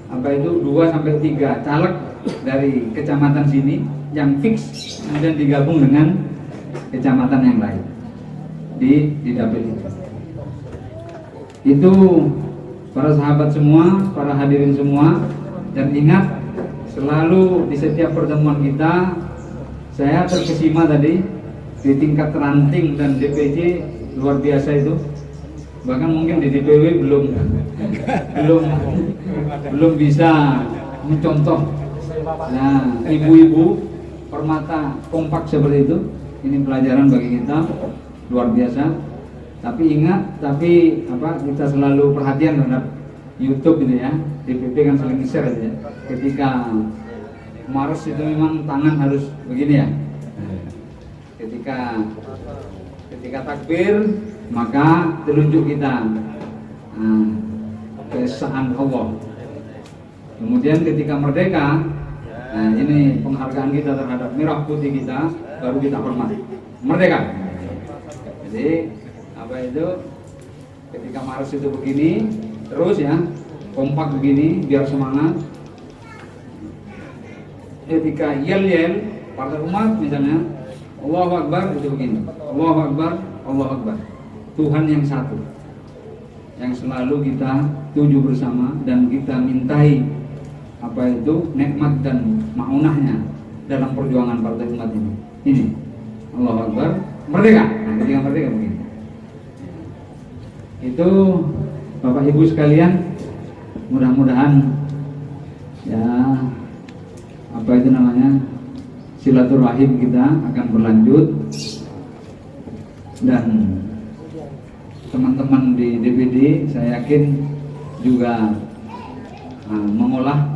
Speaker 7: apa itu 2 sampai 3 caleg dari kecamatan sini yang fix, kemudian digabung dengan kecamatan yang lain di dapil itu. Itu para sahabat semua, para hadirin semua, dan ingat selalu di setiap pertemuan kita, saya terkesima tadi di tingkat ranting dan DPC luar biasa itu. Bahkan mungkin di DPW belum bisa mencontoh. Nah, ibu-ibu permata kompak seperti itu, ini pelajaran bagi kita luar biasa. Tapi ingat, kita selalu perhatian terhadap YouTube gitu ya. DPP kan sering share aja ya. Ketika Mars itu memang tangan harus begini ya. Ketika takbir, maka telunjuk kita keesaan Allah. Kemudian ketika merdeka, ini penghargaan kita terhadap merah putih kita, baru kita hormat. Merdeka. Jadi apa itu? Ketika Mars itu begini, terus ya, kompak begini biar semangat. Ketika yel-yel partai umat misalnya Allahu Akbar itu begini, Allahu Akbar, Allahu Akbar. Tuhan yang satu yang selalu kita tuju bersama dan kita mintai apa itu nikmat dan maunahnya dalam perjuangan partai umat ini. Ini Allahu Akbar, merdeka. Nah, ketika merdeka begini. Itu Bapak Ibu sekalian, mudah-mudahan ya apa itu namanya silaturahim kita akan berlanjut dan teman-teman di DPD saya yakin juga mengolah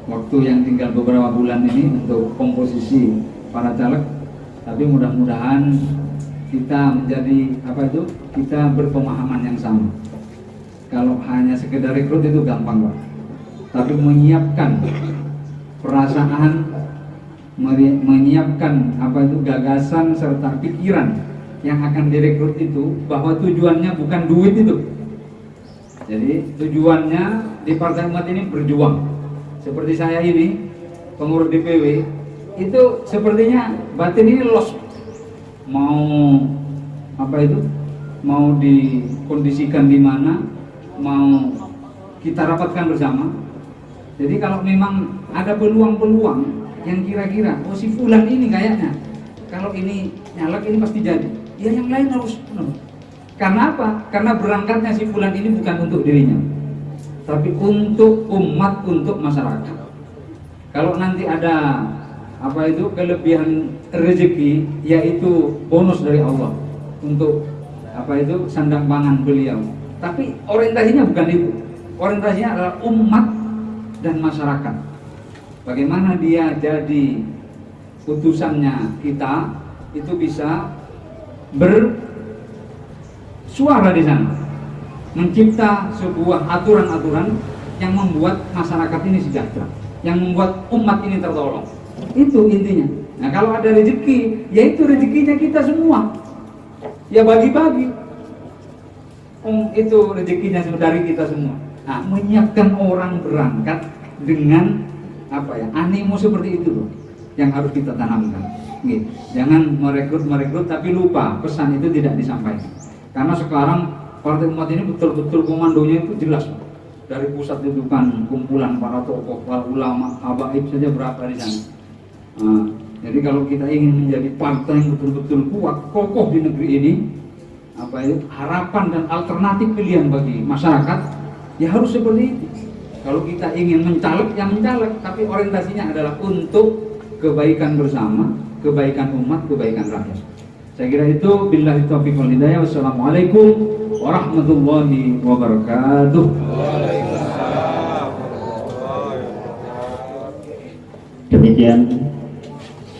Speaker 7: waktu yang tinggal beberapa bulan ini untuk komposisi para caleg, tapi mudah-mudahan kita menjadi apa itu kita berpemahaman yang sama. Kalau hanya sekedar rekrut itu gampang Pak, tapi menyiapkan perasaan, menyiapkan apa itu gagasan serta pikiran yang akan direkrut itu bahwa tujuannya bukan duit itu. Jadi tujuannya di Partai Umat ini berjuang. Seperti saya ini pengurus DPW itu sepertinya batin ini los, mau apa itu mau dikondisikan di mana, mau kita rapatkan bersama. Jadi kalau memang ada peluang-peluang yang kira-kira oh si fulan ini kayaknya kalau ini nyalek ini pasti jadi, ya yang lain harus karena apa? Karena berangkatnya si fulan ini bukan untuk dirinya, tapi untuk umat, untuk masyarakat. Kalau nanti ada apa itu kelebihan rezeki, yaitu bonus dari Allah untuk apa itu sandang pangan beliau, tapi orientasinya bukan itu. Orientasinya adalah umat dan masyarakat. Bagaimana dia jadi utusannya kita itu bisa bersuara di sana, mencipta sebuah aturan-aturan yang membuat masyarakat ini sejahtera, yang membuat umat ini tertolong. Itu intinya. Nah kalau ada rezeki, yaitu rezekinya kita semua, ya bagi-bagi. Itu rezekinya dari kita semua. Nah, menyiapkan orang berangkat dengan apa ya, animo seperti itu loh, yang harus kita tanamkan. Gitu. Jangan merekrut tapi lupa pesan itu tidak disampaikan. Karena sekarang Partai Umat ini betul-betul komandonya itu jelas. Dari pusat itu kan kumpulan para tokoh, para ulama, habaib saja berapa di sana. Nah, jadi kalau kita ingin menjadi partai yang betul-betul kuat, kokoh di negeri ini, apa itu harapan dan alternatif pilihan bagi masyarakat, ya harus seperti itu. Kalau kita ingin mencaleg, ya mencaleg, tapi orientasinya adalah untuk kebaikan bersama, kebaikan umat, kebaikan rakyat. Saya kira itu. Billahi taufiq wal hidayah. Wassalamualaikum warahmatullahi wabarakatuh.
Speaker 2: Demikian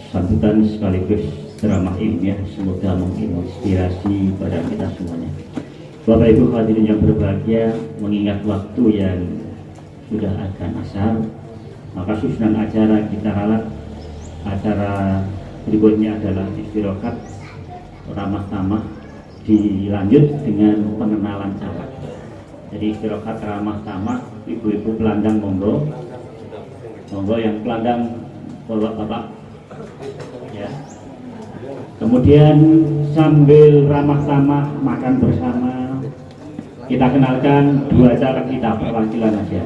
Speaker 2: sambutan sekaligus ceramah ilmiah, semoga menginspirasi pada kita semuanya. Bapak Ibu hadirin yang berbahagia, mengingat waktu yang sudah akan asar, maka susunan acara kita ralat. Acara berikutnya adalah istirahat ramah tamah, dilanjut dengan pengenalan caleg. Jadi istirahat ramah tamah, ibu-ibu pelandang monggo yang pelandang bapak ya. Kemudian sambil ramah tamah makan bersama, kita kenalkan dua caleg kita perwakilan aja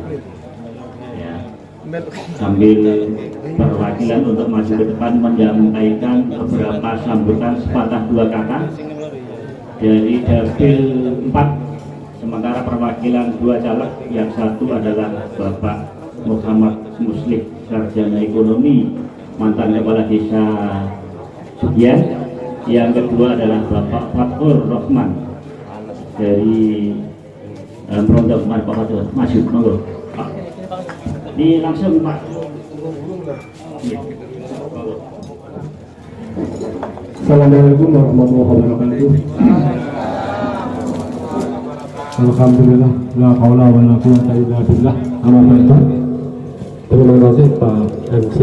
Speaker 2: ya, sambil perwakilan untuk maju ke depan menyampaikan beberapa sambutan sepatah dua kata dari dapil 4. Sementara perwakilan dua caleg, yang satu adalah Bapak Muhammad Muslih, sarjana ekonomi, mantan kepala desa Sugian. Yang kedua adalah Bapak Fathur Rahman dari Rontok Pak Fathur, maju monggo Pak. Ini langsung Pak.
Speaker 8: Assalamualaikum warahmatullahi wabarakatuh. Alhamdulillah, la haula wa la quwwata illa billah. Terima kasih Pak MC.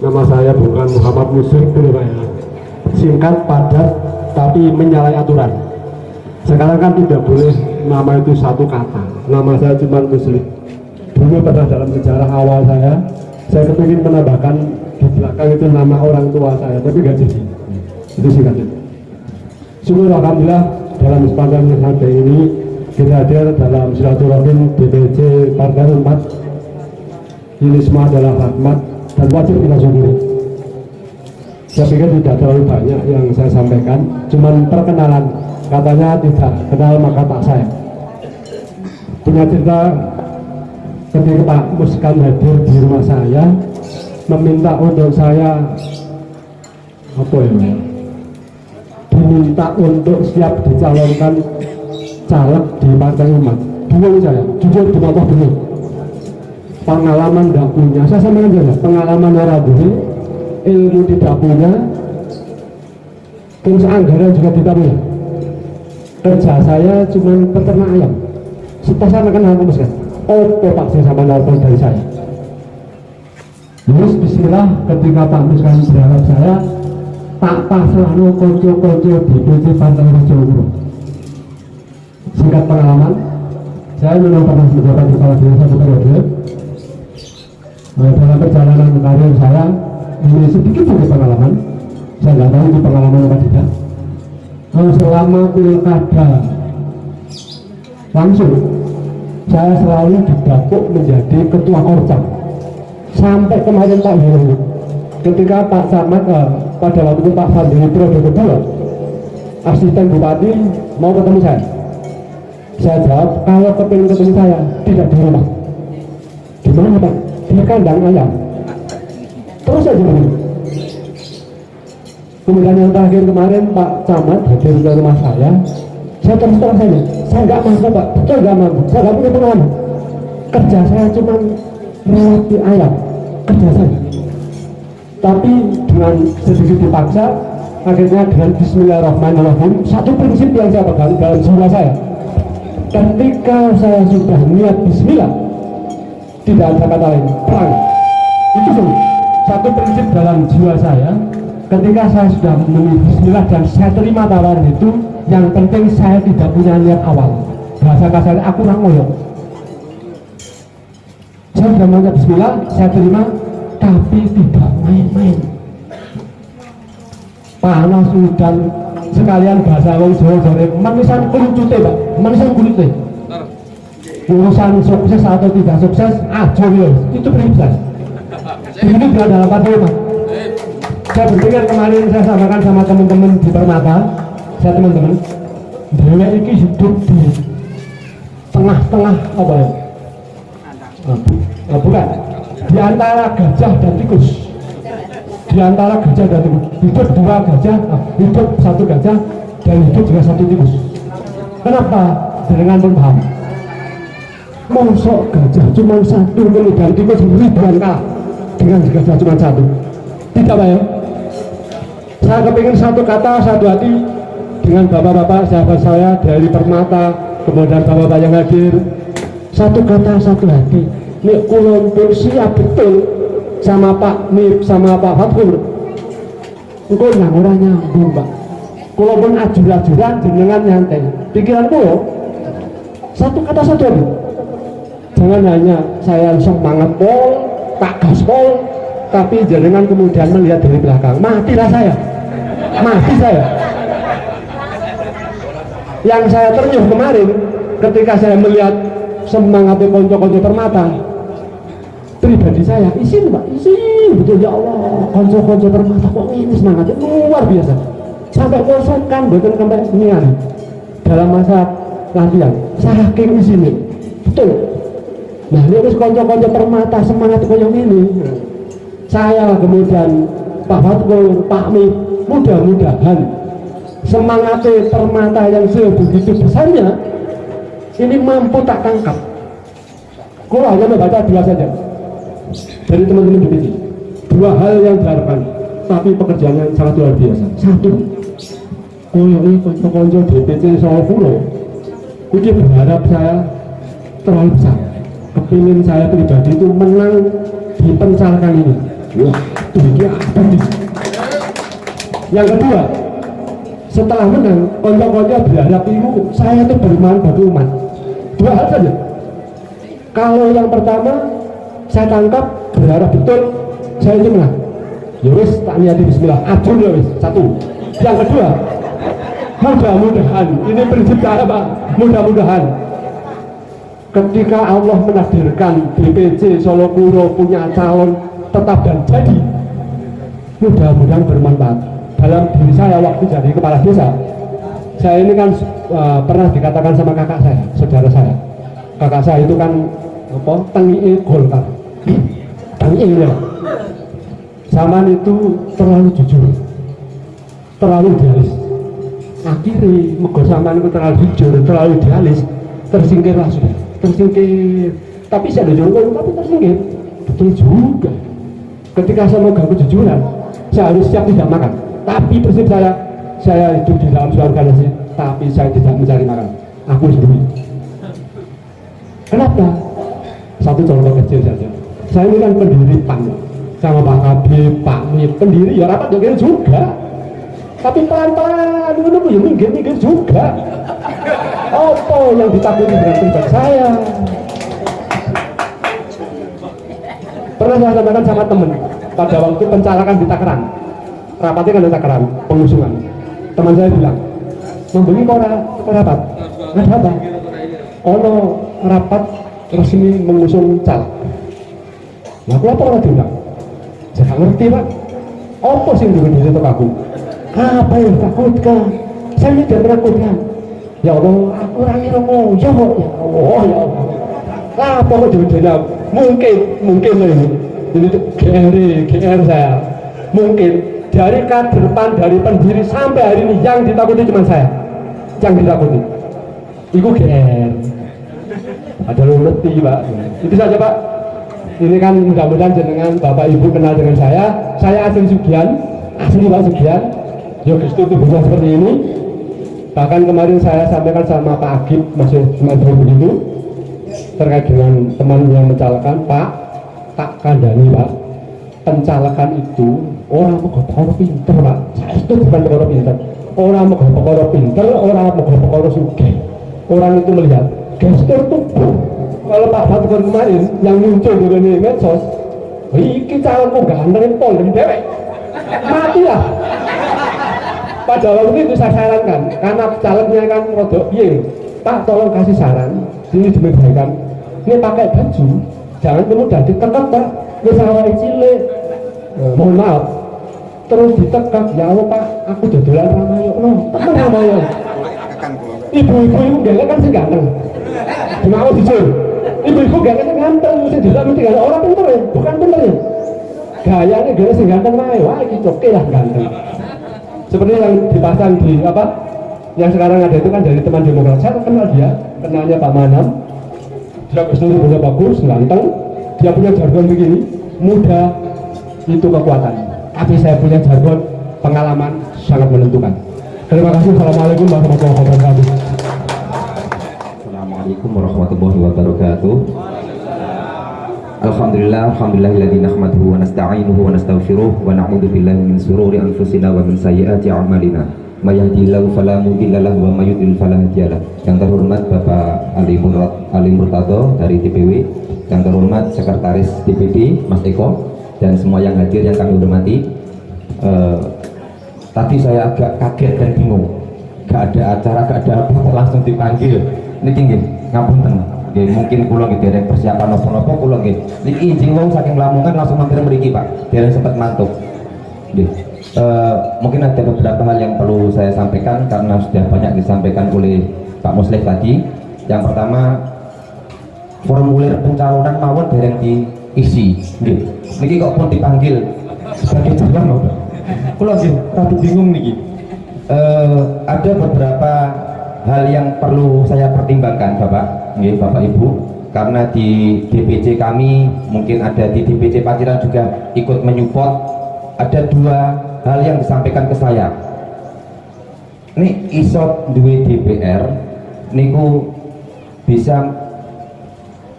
Speaker 8: Nama saya bukan Muhammad Musyrik dulu Pak ya. Singkat, padat, tapi menyalahi aturan. Sekarang kan tidak boleh nama itu satu kata. Nama saya cuma Muslim. Dulu pernah dalam sejarah awal saya kepingin menambahkan di belakang itu nama orang tua saya, tapi gak jadi. Itu singkatnya. Syukur alhamdulillah dalam sepanjang sampai ini kita hadir dalam silaturahim DPC Partai Umat. Ini semua adalah rahmat dan wajib kita syukuri. Saya pikir tidak terlalu banyak yang saya sampaikan, cuman perkenalan. Katanya tidak kenal maka tak sayang. Punya cerita ketika Pak Muskan hadir di rumah saya, meminta untuk saya diminta untuk siap dicalonkan caleg di Partai Umat. Bingung saya, jujur kenapa bingung. Pengalaman tidak punya, saya sampaikan saja, pengalaman orang dulu, ilmu tidak punya, terus anggaran juga tidak punya. Kerja saya cuma peternak ayam. Setelah saya makan aku Muskan, Pak saya sama nelfon dari saya. Terus bismillah ketika Pak Muskan berharap saya tak selalu konco-konco di DPC Partai Jawa. Singkat pengalaman, saya memang pernah menjabat kepala desa satu periode. Dalam perjalanan karir saya ini sedikit saja pengalaman. Saya nggak tahu itu pengalaman apa tidak. Selama pilkada langsung saya selalu didapuk menjadi ketua Korcap sampai kemarin Pak Heru ketika Pak Camat pada waktu itu Pak Fadli periode kedua asisten bupati mau ketemu saya jawab kalau kepingin ketemu saya tidak di rumah. Di mana Pak? Di kandang ayam. Terus aja begini. Kemudian yang terakhir kemarin Pak Camat hadir ke rumah saya terus terang saya nggak mampu Pak, betul nggak mampu, saya nggak punya pengalaman. Kerja saya cuma merawat ayam, kerja saya. Tapi dengan sedikit dipaksa, akhirnya dengan Bismillahirrahmanirrahim, satu prinsip yang saya pegang dalam jiwa saya. Ketika saya sudah niat Bismillah, tidak ada kata lain, perang. Itu semua. Satu prinsip dalam jiwa saya. Ketika saya sudah memenuhi Bismillah dan saya terima tawaran itu, yang penting saya tidak punya niat awal. Bahasa kasarnya aku ngoyo. Saya sudah mengucap Bismillah, saya terima, tapi tidak main-main. Panas hujan sekalian bahasa wong Jawa manisan kulute Pak, manisan kulute. Urusan sukses atau tidak sukses, aja itu prinsip. Ini juga dalam Partai Umat. Saya berpikir kemarin saya sampaikan sama teman-teman di Permata, saya teman-teman, dewa ini hidup di tengah-tengah apa ya? Bukan, di antara gajah dan tikus. Di antara gajah dan tikus, hidup dua gajah, hidup satu gajah dan hidup juga satu tikus. Kenapa? Dengan pun paham. Mosok gajah cuma satu, kemudian tikus ribuan kalah dengan gajah cuma satu. Tidak Pak ya? Saya kepingin satu kata, satu hati dengan bapak-bapak sahabat saya dari Permata, kemudian bapak-bapak yang hadir. Satu kata, satu hati. Nek kulon pun siap betul sama Pak Nip, sama Pak Fatur. Engkau yang orang nyambung Pak. Kulon pun ajur-ajuran jenengan nyantai. Pikiran kulo satu kata, satu hati. Jangan hanya saya semangat pol, tak gaspol, tapi jenengan kemudian melihat dari belakang. Matilah saya. Mati saya. Yang saya ternyuh kemarin ketika saya melihat semangat konco-konco Permata, pribadi saya isin Pak, isin betul ya Allah, konco-konco Permata kok ini semangatnya luar biasa sampai kosokan betul sampai nian dalam masa latihan saking isin betul. Nah ini konco-konco Permata semangat koyo ini, saya kemudian Pak Fatkul, Pak Mif, mudah-mudahan semangat Permata yang sebegitu besarnya ini mampu tak tangkap. Kalau hanya membaca dua saja dari teman-teman DPC, dua hal yang diharapkan, tapi pekerjaan yang sangat luar biasa. Satu, ini konco-konco DPC Solo Pulau, ini berharap saya terlalu besar. Kepingin saya pribadi itu menang di pencalekan ini. Wah, itu dia. Yang kedua, Setelah menang, konco-konco berharap itu saya itu bermanfaat bagi umat. Dua hal saja. Kalau yang pertama, saya tangkap berharap betul saya itu menang. Ya wis, tak niati bismillah, ajur ya wis, satu. Yang kedua, mudah-mudahan, ini prinsip saya Pak, mudah-mudahan ketika Allah menakdirkan DPC Solo Kuro punya calon tetap dan jadi, mudah-mudahan bermanfaat. Dalam diri saya waktu jadi kepala desa, saya ini kan pernah dikatakan sama kakak saya, saudara saya. Kakak saya itu kan apa? Tengi Golkar. Tengi ya. Zaman itu terlalu jujur, terlalu idealis. Akhirnya mego zaman itu terlalu jujur, terlalu idealis, tersingkirlah sudah, tersingkir. Tapi saya jujur, tapi tersingkir. Betul juga. Ketika saya mau ganggu kejujuran, saya harus siap tidak makan. Tapi prinsip saya hidup di dalam suatu organisasi, tapi saya tidak mencari makan. Aku sendiri. Kenapa? Satu contoh kecil saja. Saya ini kan pendiri PAN, sama Pak Kabib, Pak Mip, pendiri ya rapat juga. Tapi pelan-pelan, itu ya minggir-minggir juga. Apa yang ditakuti dengan pribadi saya? Pernah saya sampaikan sama teman pada waktu pencalekan di Tangerang. Rapatnya kan di Tangerang, pengusungan. Teman saya bilang, membeli rapat. Ada apa? Ono rapat resmi mengusung caleg. Nah, aku apa orang diundang? Saya ngerti Pak. Apa sih yang diberi itu aku? Apa yang takutkan? Saya tidak menakutkan. Ya Allah, aku orangnya romo. Ya Allah, ya Allah. Apa kok diberi? Mungkin ini itu GR saya. Mungkin dari kader PAN, dari pendiri sampai hari ini yang ditakuti cuma saya. Yang ditakuti. Itu GR. Ada lu ngerti Pak. Itu saja Pak. Ini kan mudah-mudahan jenengan Bapak Ibu kenal dengan saya. Saya asli Sugian, asli Pak Sugian. Ya Kristo tubuhnya seperti ini. Bahkan kemarin saya sampaikan sama Pak Agib masih cuma begitu terkait dengan teman yang mencalonkan Pak, tak kandani Pak. Pencalekan itu orang mau perkara pinter Pak. Saya itu bukan perkara pinter. Orang mau perkara pinter, orang mau perkara sugih. Orang itu melihat gestur tubuh. Kalau Pak Fatur kemarin yang muncul di medsos, iki calonku ganteng pol dan dewek, matilah. Pada waktu itu saya sarankan, karena calegnya kan rodok piye, Pak tolong kasih saran, sini demi kebaikan. Ini pakai baju, jangan kemudian ditekak Pak, misalnya cilik, mohon maaf, terus ditekak, ya Allah Pak, aku dodolan Ramayana, no, temen Ramayana. Ibu-ibu itu gak kan sih ganteng, cuma aku jujur, ibu-ibu gak kan ganteng, mesti juga mesti ganteng, orang pinter ya, bukan pinter ya. Gayanya gak sih ganteng, wah ini oke lah ganteng. Seperti yang dipasang di apa, yang sekarang ada itu kan dari teman Demokrat. Saya kenal dia, kenalnya Pak Manam. Dia keseluruhannya bagus, ganteng. Dia punya jargon begini, muda itu kekuatan. Tapi saya punya jargon pengalaman sangat menentukan. Terima kasih. Assalamualaikum warahmatullahi wabarakatuh.
Speaker 9: Assalamualaikum warahmatullahi wabarakatuh. Alhamdulillahilladzi nahmaduhu wa nasta'inuhu wa nastaghfiruh wa na'udzu billahi min shururi anfusina wa min sayyiati a'malina. May yahdihillahu fala mudilla lahu wa may yudlil fala hadiya lahu. Yang terhormat Bapak Ali Murtado dari DPW, yang terhormat Sekretaris DPD Mas Eko, dan semua yang hadir yang kami hormati. Tadi saya agak kaget dan bingung. Gak ada acara, gak ada apa, langsung dipanggil. Ini tinggi, ngapunten. Mungkin kula nggih dereng persiapan napa-napa kula nggih. Niki injing wong saking Lamongan langsung mampir mriki Pak. Dereng sempat mantuk. Nggih. Mungkin ada beberapa hal yang perlu saya sampaikan karena sudah banyak disampaikan oleh Pak Muslih tadi. Yang pertama, formulir pencalonan mawon dereng diisi. Nggih. Niki kok pun dipanggil sebagai calon lho. Kula nggih rada bingung niki. Ada beberapa hal yang perlu saya pertimbangkan Bapak. Bapak Ibu, karena di DPC kami, mungkin ada di DPC Paciran juga ikut menyupport. Ada dua hal yang disampaikan ke saya. Ini isot duwe DPR niku bisa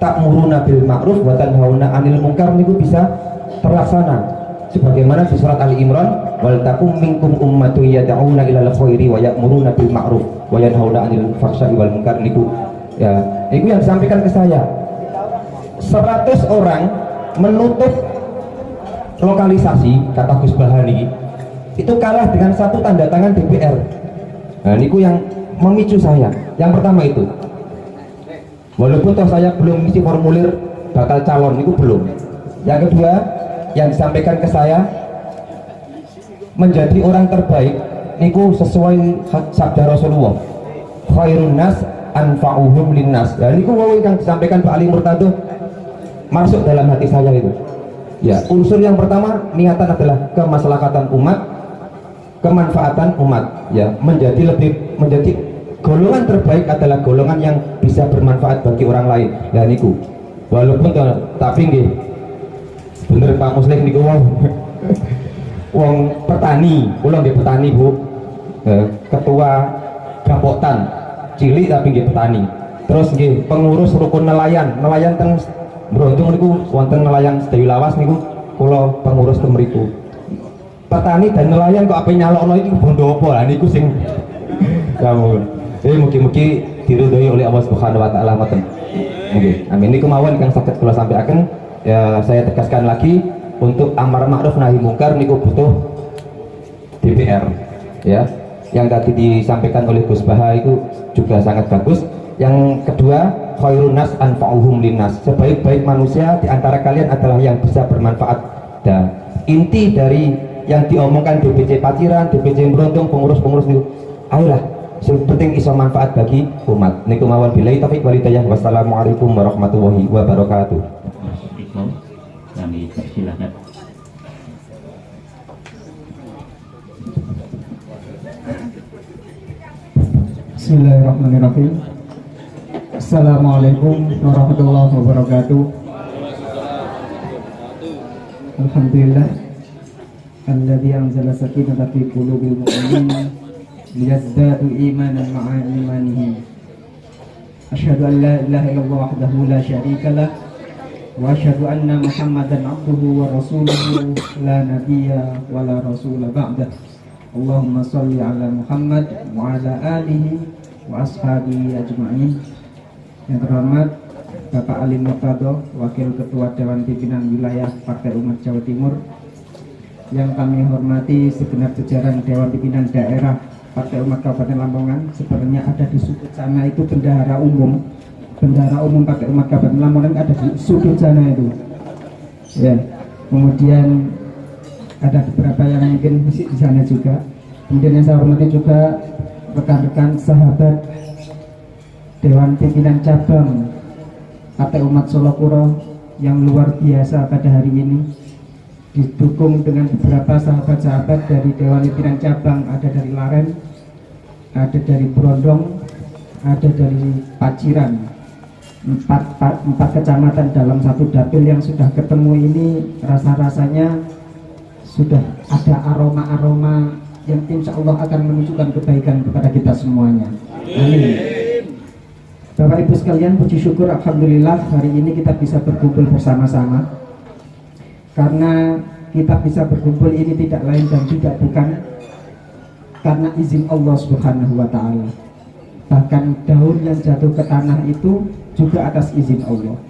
Speaker 9: ta'muruna bil ma'ruf wa tanhauna 'anil munkar niku bisa terlaksana sebagaimana di surat Ali Imran wal takum minkum ummatun yad'una ilal khairi wa ya'muruna bil ma'ruf wa yanhauna 'anil fahsya'i wal munkar niku. Ya, itu yang disampaikan ke saya. 100 orang menutup lokalisasi kata Gus Bahani itu kalah dengan satu tanda tangan DPR. Nah, niku yang memicu saya. Yang pertama itu, walaupun toh saya belum isi formulir bakal calon, niku belum. Yang kedua, yang disampaikan ke saya, menjadi orang terbaik niku sesuai sabda Rasulullah, khairun nas anfa'uhum linnas. Ya, niku yang disampaikan Pak Ali Murtado masuk dalam hati saya itu. Ya, unsur yang pertama niatan adalah kemaslahatan umat, kemanfaatan umat. Ya, menjadi golongan terbaik adalah golongan yang bisa bermanfaat bagi orang lain. Ya niku. Walaupun tapi nggih bener Pak Muslim niku wong petani, kula nggih petani Bu. Ketua Gapotan cilik tapi nggih petani. Terus nggih pengurus rukun nelayan teng Brondong niku wonten nelayan Sedayu Lawas niku kula pengurus teng mriku. Petani dan nelayan kok ape nyalokno iki bondo apa? Lah niku sing kamu. Mugi-mugi diridhoi oleh Allah Subhanahu wa taala ngoten. Nggih. Amin. Niku mawon ingkang saged kula sampaikan. Ya, saya tegaskan lagi untuk amar ma'ruf nahi mungkar niku butuh DPR. Ya. Yang tadi disampaikan oleh Gus Baha itu juga sangat bagus. Yang kedua, khairun nas anfa'uhum linnas. Sebaik-baik manusia di antara kalian adalah yang bisa bermanfaat. Dan inti dari yang diomongkan DPC Paciran, DPC Brondong, pengurus-pengurus itu, ayolah, yang penting iso manfaat bagi umat. Niku mawon billahi taufiq wal hidayah. Wassalamualaikum warahmatullahi wabarakatuh.
Speaker 2: Kami persilakan.
Speaker 6: Bismillahirrahmanirrahim. Assalamualaikum warahmatullahi wabarakatuh. Alhamdulillah alladzi anzala sakinata fi qulubil mu'minin liyazdadu imanan ma'a imanihim. Asyhadu an la ilaha illallah wahdahu la syarika lah wa asyhadu anna Muhammadan abduhu wa rasuluhu la nabiyya wa la rasula ba'dah. Allahumma shalli ala Muhammad wa ala alihi wa ashabihi ajma'in. Yang terhormat Bapak Ali Murtado, Wakil Ketua Dewan Pimpinan Wilayah Partai Umat Jawa Timur. Yang kami hormati segenap jajaran Dewan Pimpinan Daerah Partai Umat Kabupaten Lamongan. Sebenarnya ada di sudut sana itu bendahara umum Partai Umat Kabupaten Lamongan ada di sudut sana itu. Ya, kemudian ada beberapa yang mungkin masih di sana juga. Kemudian yang saya hormati juga rekan-rekan sahabat Dewan Pimpinan Cabang Partai Umat Solokuro yang luar biasa pada hari ini, didukung dengan beberapa sahabat-sahabat dari Dewan Pimpinan Cabang, ada dari Laren, ada dari Brondong, ada dari Paciran. Empat kecamatan dalam satu dapil yang sudah ketemu ini rasa-rasanya sudah ada aroma-aroma yang insya Allah akan menunjukkan kebaikan kepada kita semuanya. Amin. Bapak Ibu sekalian, puji syukur alhamdulillah hari ini kita bisa berkumpul bersama-sama. Karena kita bisa berkumpul ini tidak lain dan tidak bukan karena izin Allah Subhanahu wa taala. Bahkan daun yang jatuh ke tanah itu juga atas izin Allah.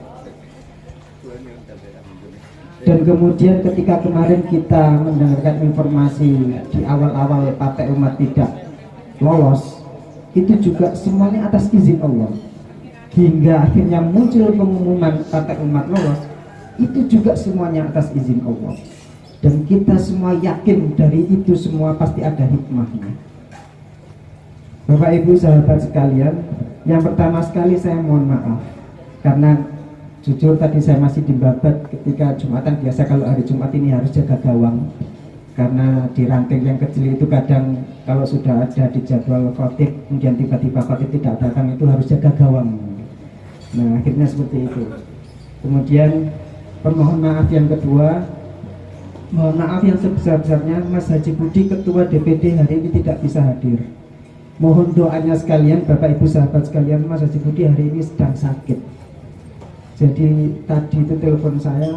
Speaker 6: Dan kemudian ketika kemarin kita mendengarkan informasi di awal-awal Partai Umat tidak lolos, itu juga semuanya atas izin Allah. Hingga akhirnya muncul pengumuman Partai Umat lolos, itu juga semuanya atas izin Allah. Dan kita semua yakin dari itu semua pasti ada hikmahnya. Bapak Ibu sahabat sekalian, yang pertama sekali saya mohon maaf karena jujur tadi saya masih di Babat ketika Jumatan. Biasa kalau hari Jumat ini harus jaga gawang, karena di ranting yang kecil itu kadang kalau sudah ada di jadwal khotib kemudian tiba-tiba khotib tidak datang, itu harus jaga gawang. Nah akhirnya seperti itu. Kemudian permohon maaf yang kedua, mohon maaf yang sebesar-besarnya Mas Haji Budi Ketua DPD hari ini tidak bisa hadir. Mohon doanya sekalian Bapak Ibu sahabat sekalian, Mas Haji Budi hari ini sedang sakit. Jadi tadi itu telepon saya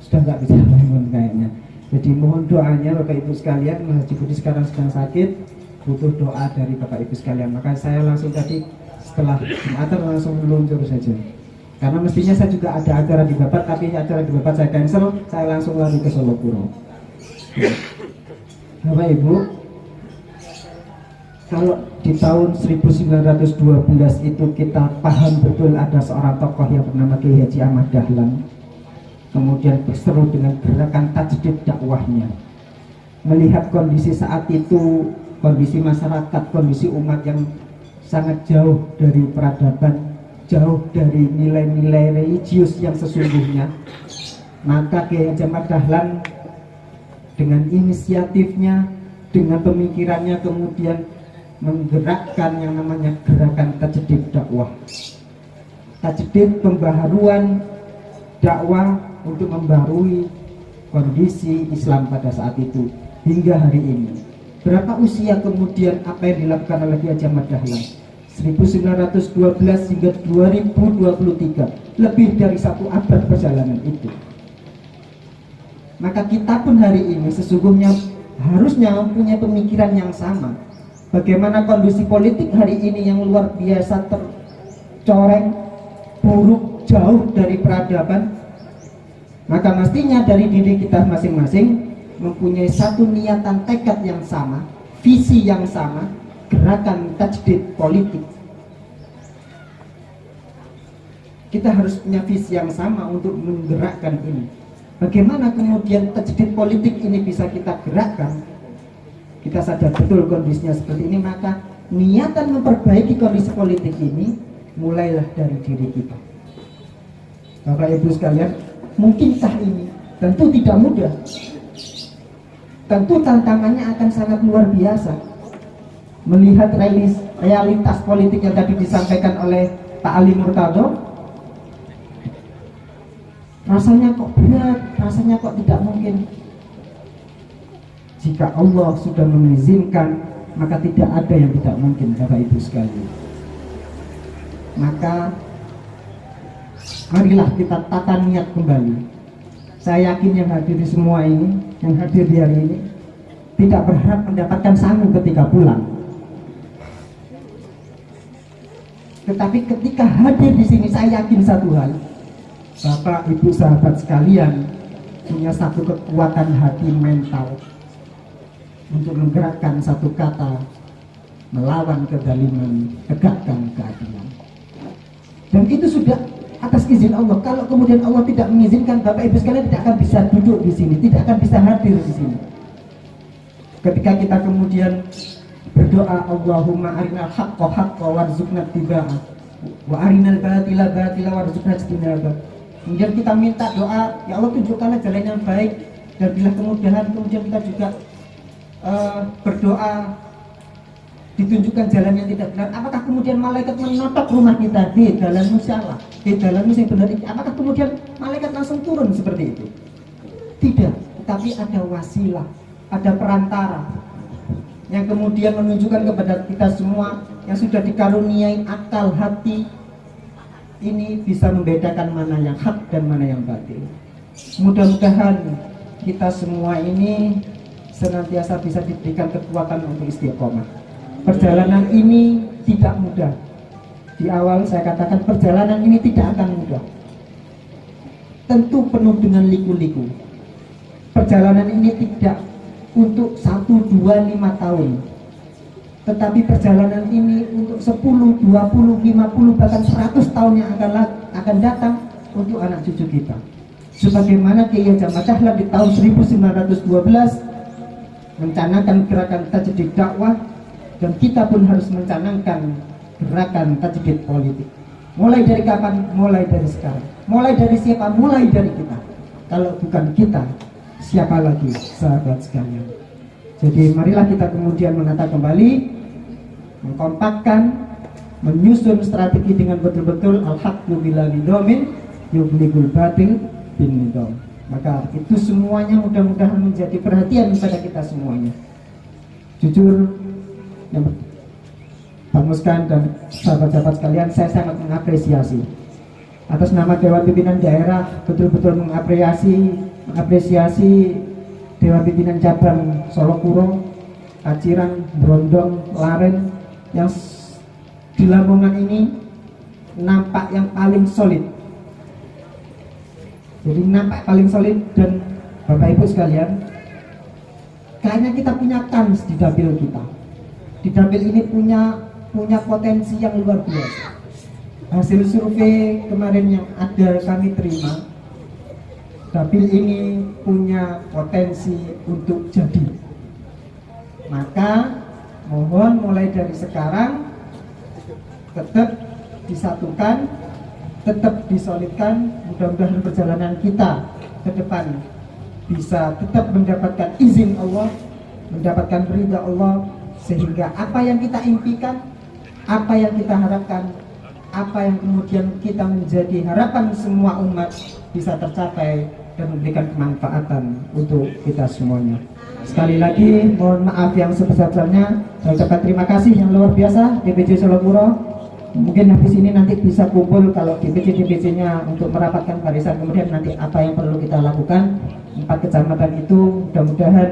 Speaker 6: sudah nggak bisa bangun kayaknya. Jadi
Speaker 10: Jadi mohon doanya Bapak Ibu sekalian, Haji Budi sekarang sedang sakit, butuh doa dari Bapak Ibu sekalian. Maka saya langsung tadi setelah Jumatan langsung meluncur saja. Karena mestinya saya juga ada acara di Babat, tapi acara di Babat saya cancel, saya langsung lari ke Solo Puro. Bapak Ibu, kalau di tahun 1912 itu kita paham betul ada seorang tokoh yang bernama Kiai Haji Ahmad Dahlan, kemudian berseru dengan gerakan tajdid dakwahnya. Melihat kondisi saat itu, kondisi masyarakat, kondisi umat yang sangat jauh dari peradaban, jauh dari nilai-nilai religius yang sesungguhnya, maka Kiai Haji Ahmad Dahlan dengan inisiatifnya, dengan pemikirannya kemudian menggerakkan yang namanya gerakan tajdid dakwah. Tajdid pembaharuan dakwah untuk membarui kondisi Islam pada saat itu hingga hari ini. Berapa usia kemudian apa yang dilakukan oleh Kiai Haji Ahmad Dahlan? 1912 hingga 2023, lebih dari 1 abad perjalanan itu. Maka kita pun hari ini sesungguhnya harusnya punya pemikiran yang sama. Bagaimana kondisi politik hari ini yang luar biasa tercoreng, buruk, jauh dari peradaban. Maka mestinya dari diri kita masing-masing mempunyai satu niatan tekad yang sama, visi yang sama, gerakan tajdid politik. Kita harus punya visi yang sama untuk menggerakkan ini. Bagaimana kemudian tajdid politik ini bisa kita gerakkan? Kita sadar betul kondisinya seperti ini, maka niatan memperbaiki kondisi politik ini mulailah dari diri kita. Bapak Ibu sekalian, mungkinkah ini? Tentu tidak mudah. Tentu tantangannya akan sangat luar biasa. Melihat realitas politik yang tadi disampaikan oleh Pak Ali Murtado, rasanya kok berat, rasanya kok tidak mungkin. Jika Allah sudah mengizinkan, maka tidak ada yang tidak mungkin, Bapak Ibu sekalian. Maka marilah kita tata niat kembali. Saya yakin yang hadir di semua ini, yang hadir di hari ini, tidak berharap mendapatkan sangu ketika pulang. Tetapi ketika hadir di sini, saya yakin satu hal, Bapak Ibu sahabat sekalian punya satu kekuatan hati mental untuk menggerakkan satu kata, melawan kezaliman, tegakkan keadilan. Dan itu sudah atas izin Allah. Kalau kemudian Allah tidak mengizinkan, Bapak Ibu sekalian tidak akan bisa duduk di sini, tidak akan bisa hadir di sini. Ketika kita kemudian berdoa, Allahumma arinal haqqa haqqa warzuqna ittiba'ah wa arinal batila batila warzuqna ijtinabah. Kemudian kita minta doa, ya Allah tunjukkanlah jalan yang baik, dan bila kemudian kita juga berdoa ditunjukkan jalan yang tidak benar. Apakah kemudian malaikat menotok rumah kita, jalanmu salah, jalanmu yang benar? Apakah kemudian malaikat langsung turun seperti itu? Tidak, tapi ada wasilah, ada perantara yang kemudian menunjukkan kepada kita semua yang sudah dikaruniai akal hati ini bisa membedakan mana yang hak dan mana yang batil. Mudah-mudahan kita semua ini senantiasa bisa diberikan kekuatan untuk istiqomah. Perjalanan ini tidak mudah. Di awal saya katakan perjalanan ini tidak akan mudah. Tentu penuh dengan liku-liku. Perjalanan ini tidak untuk 1, 2, 5 tahun. Tetapi perjalanan ini untuk 10, 20, 50, bahkan 100 tahun yang akan datang untuk anak cucu kita. Sebagaimana Kiai Haji Ahmad Dahlan di tahun 1912 mencanangkan gerakan tajdid dakwah, dan kita pun harus mencanangkan gerakan tajdid politik. Mulai dari kapan? Mulai dari sekarang. Mulai dari siapa? Mulai dari kita. Kalau bukan kita, siapa lagi, sahabat sekalian? Jadi marilah kita kemudian menata kembali, mengkompakkan, menyusun strategi dengan betul-betul al-haqqu bila nidomin yubligul batil bin nidom. Maka itu semuanya mudah-mudahan menjadi perhatian kepada kita semuanya. Jujur, Pak Muskan dan sahabat-sahabat sekalian, saya sangat mengapresiasi atas nama Dewan Pimpinan Daerah, betul-betul mengapresiasi Dewan Pimpinan Cabang Solo Kuro, Kaciran, Brondong, Laren yang di Lamongan ini nampak yang paling solid. Jadi nampak paling solid, dan Bapak Ibu sekalian, kayaknya kita punya kans di dapil kita. Di dapil ini punya potensi yang luar biasa. Hasil survei kemarin yang ada kami terima, dapil ini punya potensi untuk jadi. Maka mohon mulai dari sekarang tetap disatukan, tetap disolidkan. Mudah-mudahan perjalanan kita ke depan bisa tetap mendapatkan izin Allah, mendapatkan ridha Allah, sehingga apa yang kita impikan, apa yang kita harapkan, apa yang kemudian kita menjadi harapan semua umat bisa tercapai dan memberikan kemanfaatan untuk kita semuanya. Sekali lagi mohon maaf yang sebesar-besarnya. Saya ucapkan terima kasih yang luar biasa DPC Solo Kuro. Mungkin habis ini nanti bisa kumpul kalau DPC-nya untuk merapatkan barisan, kemudian nanti apa yang perlu kita lakukan. 4 kecamatan itu mudah-mudahan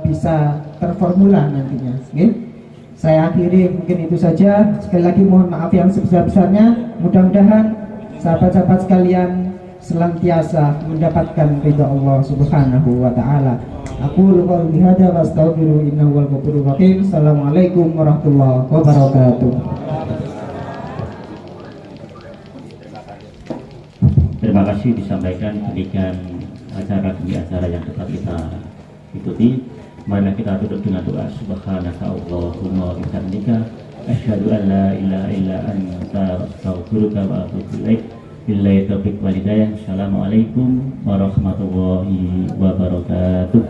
Speaker 10: bisa terformula nantinya. Okay? Saya akhiri mungkin itu saja. Sekali lagi mohon maaf yang sebesar-besarnya. Mudah-mudahan sahabat-sahabat sekalian senantiasa mendapatkan ridha Allah Subhanahu wa taala. Aku lupa bihada wa astaghfiru innahu wal ghafurur rahim. Assalamualaikum warahmatullahi wabarakatuh.
Speaker 2: Terima kasih disampaikan demikian acara demi acara yang tetap kita ikuti. Marilah kita tutup dengan doa. Subhanaka Allahumma wa bihamdika asyhadu an la ilaha illa anta astaghfiruka wa atubu ilaik. Billahi taufiq wal hidayah. Assalamualaikum warahmatullahi wabarakatuh.